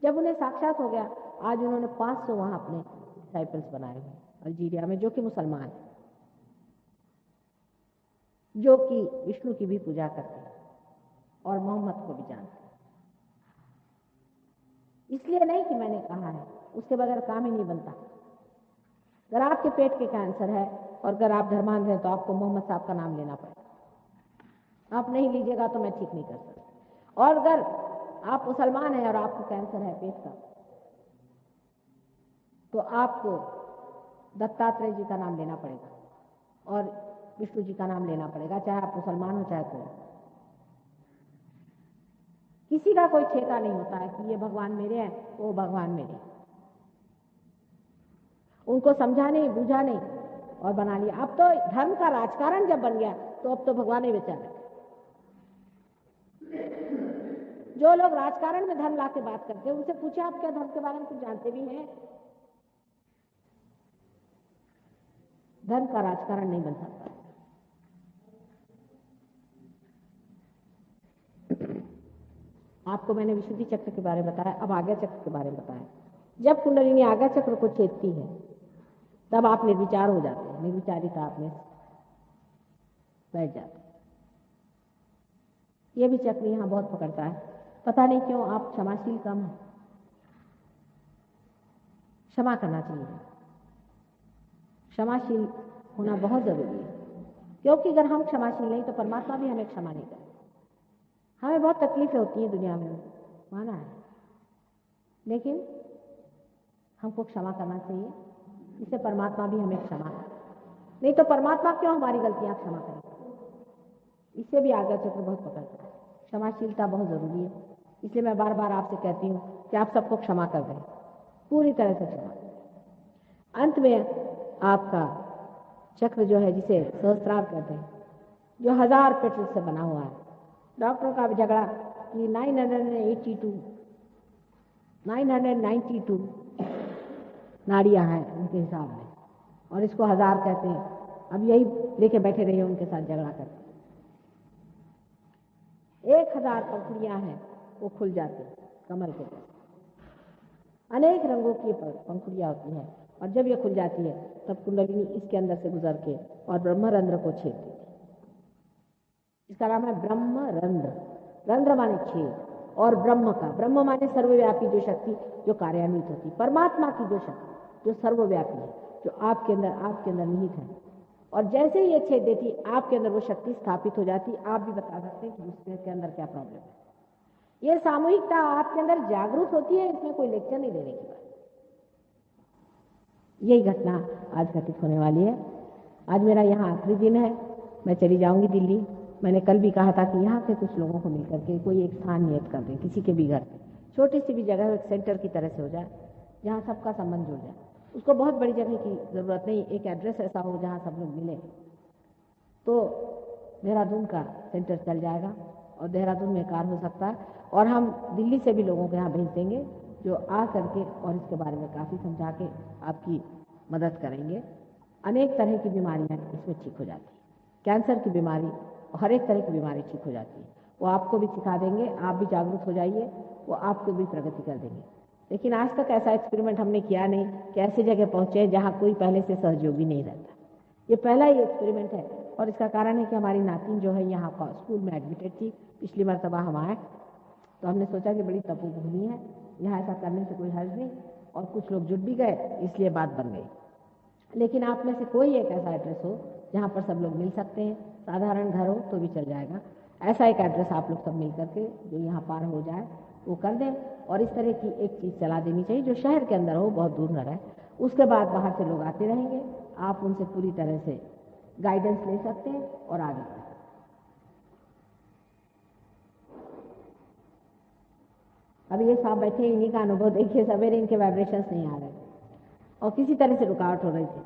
जब उन्हें साक्षात हो गया, आज उन्होंने 500 वहां अपने डिसाइपल्स बनाए हुए अल्जीरिया में, जो कि मुसलमान हैं, जो कि विष्णु की भी पूजा करते हैं और मोहम्मद को भी जानते हैं। इसलिए नहीं कि मैंने कहा है, उसके बगैर काम ही नहीं बनता। अगर आपके पेट के कैंसर है और अगर आप धर्मांध हैं तो आपको मोहम्मद साहब का नाम लेना पड़ेगा। आप नहीं लीजिएगा तो मैं ठीक नहीं कर सकता। और अगर आप मुसलमान हैं और आपको कैंसर है पेट का, तो आपको दत्तात्रेय जी का नाम लेना पड़ेगा और विष्णु जी का नाम लेना पड़ेगा, चाहे आप मुसलमान हो चाहे कोई। किसी का कोई ठेका नहीं होता है कि ये भगवान मेरे हैं, वो भगवान मेरे हैं। उनको समझा नहीं, बूझा नहीं और बना लिया। अब तो धर्म का राजकारण जब बन गया तो अब तो भगवान ही बेचारे। जो लोग राजकारण में धर्म ला के बात करते हैं उनसे पूछे आप क्या धर्म के बारे में कुछ जानते भी हैं? धर्म का राजकारण नहीं बन सकता। आपको मैंने विशुद्धि चक्र के बारे में बताया, अब आज्ञा चक्र के बारे में बताया। जब कुंडलिनी आज्ञा चक्र को छेदती है तब आप निर्विचार हो जाते हैं, निर्विचारिता आप में बैठ जाते हैं। यह भी चक्र यहाँ बहुत पकड़ता है, पता नहीं क्यों आप क्षमाशील कम है। क्षमा करना चाहिए, क्षमाशील होना बहुत जरूरी है, क्योंकि अगर हम क्षमाशील नहीं तो परमात्मा भी हमें क्षमा नहीं करेगा। हमें बहुत तकलीफें होती हैं दुनिया में, माना है, लेकिन हमको क्षमा करना चाहिए, इससे परमात्मा भी हमें क्षमा करे। नहीं तो परमात्मा क्यों हमारी गलतियां क्षमा करेगा? इससे भी आज्ञा चक्र बहुत पकड़ता है। क्षमाशीलता बहुत जरूरी है, इसलिए मैं बार बार आपसे कहती हूँ कि आप सबको क्षमा कर दें, पूरी तरह से क्षमा। अंत में आपका चक्र जो है, जिसे सहस्त्रार कहते हैं, जो 1000 पेटल से बना हुआ है। डॉक्टर का झगड़ा कि 992 नाड़ियां हैं उनके हिसाब में, और इसको 1000 कहते हैं। अब यही लेके बैठे रहिए उनके साथ झगड़ा करके। 1000 पंखुड़ियां हैं, वो खुल जाती है कमल के तरह। अनेक रंगों की पंखुड़ियां होती हैं, और जब ये खुल जाती है तब कुंडलिनी इसके अंदर से गुजर के और ब्रह्मरंध्र को छेद देती है। इसका नाम है ब्रह्मरंध्र। रंध्र माने छेद, और ब्रह्म का, ब्रह्म माने सर्वव्यापी जो शक्ति जो कार्यान्वित होती, परमात्मा की जो शक्ति जो सर्वव्यापी है, जो आपके अंदर निहित है। और जैसे ही ये छेद देती, आपके अंदर वो शक्ति स्थापित हो जाती। आप भी बता सकते हैं कि उसके अंदर क्या प्रॉब्लम है। ये सामूहिकता आपके अंदर जागरूक होती है, इसमें कोई लेक्चर नहीं देने की बात। यही घटना आज घटित होने वाली है। आज मेरा यहाँ आखिरी दिन है, मैं चली जाऊंगी दिल्ली। मैंने कल भी कहा था कि यहाँ के कुछ लोगों को मिलकर के कोई एक स्थान नियत कर दें, किसी के भी घर पे, छोटी सी भी जगह एक सेंटर की तरह से हो जाए, जहाँ सबका संबंध जुड़ जाए। उसको बहुत बड़ी जगह की जरूरत नहीं, एक एड्रेस ऐसा हो जहाँ सब लोग मिले तो देहरादून का सेंटर चल जाएगा, और देहरादून में कार्य हो सकता है। और हम दिल्ली से भी लोगों को यहाँ भेज देंगे जो आ करके और इसके बारे में काफ़ी समझा के आपकी मदद करेंगे। अनेक तरह की बीमारियाँ इसमें ठीक हो जाती है, कैंसर की बीमारी, हर एक तरह की बीमारी ठीक हो जाती है। वो आपको भी सिखा देंगे, आप भी जागरूक हो जाइए, वो आपको भी प्रगति कर देंगे। लेकिन आज तक ऐसा एक्सपेरिमेंट हमने किया नहीं कि ऐसी जगह पहुँचे जहाँ कोई पहले से सहयोगी नहीं रहता। ये पहला ही एक्सपेरिमेंट है और इसका कारण है कि हमारी नातिन जो है यहाँ स्कूल में एडमिटेड थी। पिछली मरतबा हम आए तो हमने सोचा कि बड़ी तपोभूमि है, यहाँ ऐसा करने से कोई हर्ज नहीं, और कुछ लोग जुट भी गए, इसलिए बात बन गई। लेकिन आप में से कोई एक ऐसा एड्रेस हो जहाँ पर सब लोग मिल सकते हैं, साधारण घर हो तो भी चल जाएगा, ऐसा एक एड्रेस आप लोग सब मिल करके जो यहाँ पार हो जाए वो कर दें। और इस तरह की एक चीज़ चला देनी चाहिए जो शहर के अंदर हो, बहुत दूर न रहे। उसके बाद बाहर से लोग आते रहेंगे, आप उनसे पूरी तरह से गाइडेंस ले सकते हैं और आगे बढ़ें। अब ये साहब बैठे, इन्हीं का अनुभव देखिए, सवेरे इनके वाइब्रेशंस नहीं आ रहे और किसी तरह से रुकावट हो रही थी।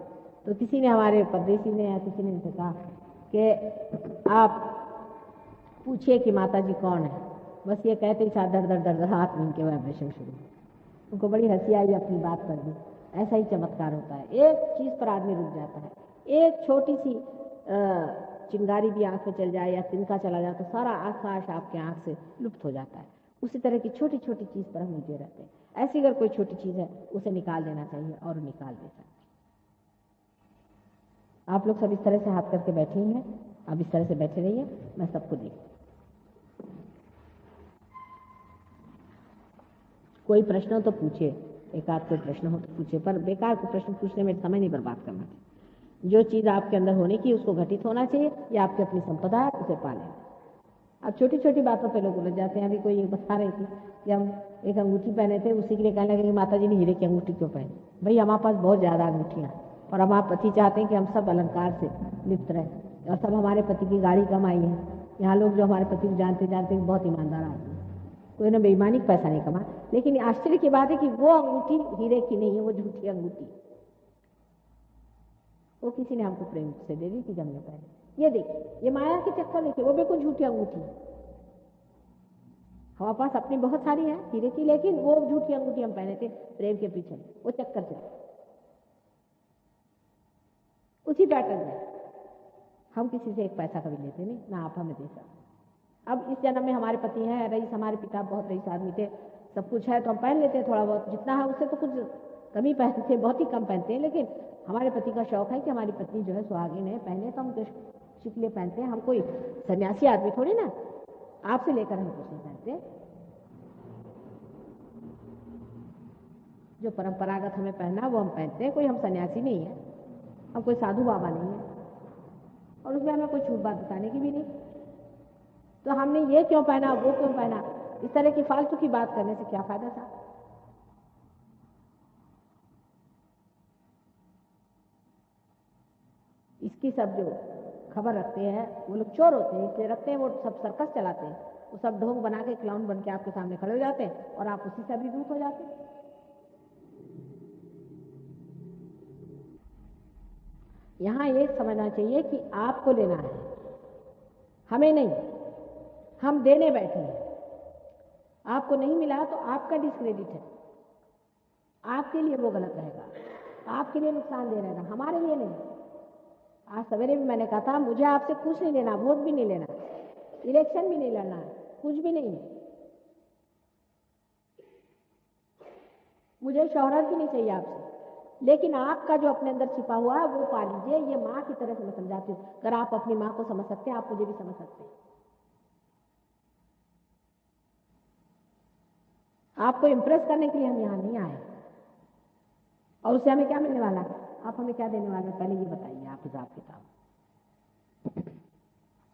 तो किसी ने, हमारे परदेसी ने या किसी ने इनसे कहा कि आप पूछिए कि माता जी कौन है। बस ये कहते ही साथ दर दर दर हाथ में इनके वाइब्रेशन शुरू। उनको बड़ी हंसी आई अपनी बात पर भी। ऐसा ही चमत्कार होता है, एक चीज़ पर आदमी रुक जाता है, एक छोटी सी चिंगारी भी आँख में चल जाए या तिनका चला जाए तो सारा आकाश आपके आँख से लुप्त हो जाता है। उसी तरह की छोटी छोटी चीज़ पर हम उलझे रहते हैं। ऐसी अगर कोई छोटी चीज़ है उसे निकाल देना चाहिए और निकाल दे सकते। आप लोग सब इस तरह से हाथ करके बैठे ही हैं, अब इस तरह से बैठे रहिए, मैं सबको देखती। कोई प्रश्न हो तो पूछिए, एक आध कोई प्रश्न हो तो पूछिए, पर बेकार को प्रश्न पूछने में समय नहीं बर्बाद करना चाहिए। जो चीज़ आपके अंदर होने की उसको घटित होना चाहिए, या आपकी अपनी संपदा है उसे पालें। अब छोटी छोटी बातों पे लोग उलझ जाते हैं। अभी कोई बता रही थी कि हम एक अंगूठी पहने थे, उसी के लिए कहने लगे कि माता जी ने हीरे की अंगूठी क्यों पहनी। भाई हमारे पास बहुत ज़्यादा अंगूठियाँ हैं और हमारे पति चाहते हैं कि हम सब अलंकार से लिप्त रहें और सब हमारे पति की गाड़ी कमाई है। यहाँ लोग जो हमारे पति को जानते जानते हैं बहुत ईमानदार आदमी, कोई ना बेईमानी पैसा नहीं कमा। लेकिन आश्चर्य की बात है कि वो अंगूठी हीरे की नहीं है, वो झूठी अंगूठी, वो किसी ने हमको प्रेम से दे दी थी जब हमने पहने। ये देखिए, ये माया के चक्कर देखिए, वो बिल्कुल झूठी अंगूठी है। हमारे पास अपनी बहुत सारी है हीरे की, लेकिन वो झूठी अंगूठी हम पहने थे प्रेम के पीछे, वो चक्कर चले। उसी पैटर्न में हम किसी से एक पैसा कभी लेते नहीं, ना आप हमें दे सकते। अब इस जन्म में हमारे पति हैं रईस, हमारे पिता बहुत रईस आदमी थे, सब कुछ है तो हम पहन लेते हैं थोड़ा बहुत, जितना है उससे तो कुछ कम ही पहनते, बहुत ही कम पहनते हैं। लेकिन हमारे पति का शौक है कि हमारी पत्नी जो है सुहागिन है, पहने तो हम कुछ लिए पहनते हैं। हम कोई सन्यासी आदमी थोड़ी ना, आपसे लेकर हम कुछ नहीं पहनते। जो परंपरागत हमें पहनना वो हम पहनते हैं, कोई हम सन्यासी नहीं है, हम कोई साधु बाबा नहीं है, और उसमें हमें कोई छूट बात बताने की भी नहीं। तो हमने ये क्यों पहना, वो क्यों पहना, इस तरह की फालतू की बात करने से क्या फायदा था। इसकी सब जो खबर रखते हैं वो लोग चोर होते हैं, इसलिए रखते हैं, वो सब सर्कस चलाते हैं, वो सब ढोंग बना के क्लाउन बन के आपके सामने खड़े हो जाते हैं और आप उसी से अभिभूत हो जाते हैं। यहाँ ये समझना चाहिए कि आपको लेना है, हमें नहीं, हम देने बैठे हैं। आपको नहीं मिला तो आपका डिस्क्रेडिट है, आपके लिए वो गलत रहेगा, आपके लिए नुकसान दे रहेगा, हमारे लिए नहीं। आज सवेरे भी मैंने कहा था मुझे आपसे कुछ नहीं लेना, वोट भी नहीं लेना, इलेक्शन भी नहीं लड़ना, कुछ भी नहीं, मुझे शोहरत भी नहीं चाहिए आपसे, लेकिन आपका जो अपने अंदर छिपा हुआ है वो पा लीजिए। ये माँ की तरह से मैं समझाती हूँ, अगर आप अपनी माँ को समझ सकते हैं आप मुझे भी समझ सकते हैं। आपको इम्प्रेस करने के लिए हम यहाँ नहीं आए, और उससे हमें क्या मिलने वाला है, आप हमें क्या देने वाले हैं, पहले ये बताइए आप हिसाब किताब।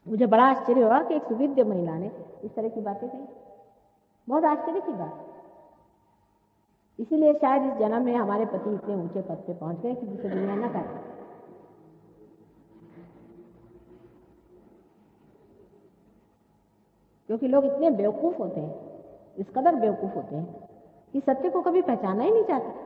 मुझे बड़ा आश्चर्य हुआ कि एक सुविद्य महिला ने इस तरह की बातें कही, बहुत आश्चर्य की बात। इसीलिए शायद इस जन्म में हमारे पति इतने ऊंचे पद पे पहुंच गए कि जिसे दुनिया न करे। क्योंकि लोग इतने बेवकूफ होते हैं, इस कदर बेवकूफ होते हैं कि सत्य को कभी पहचाना ही नहीं चाहते।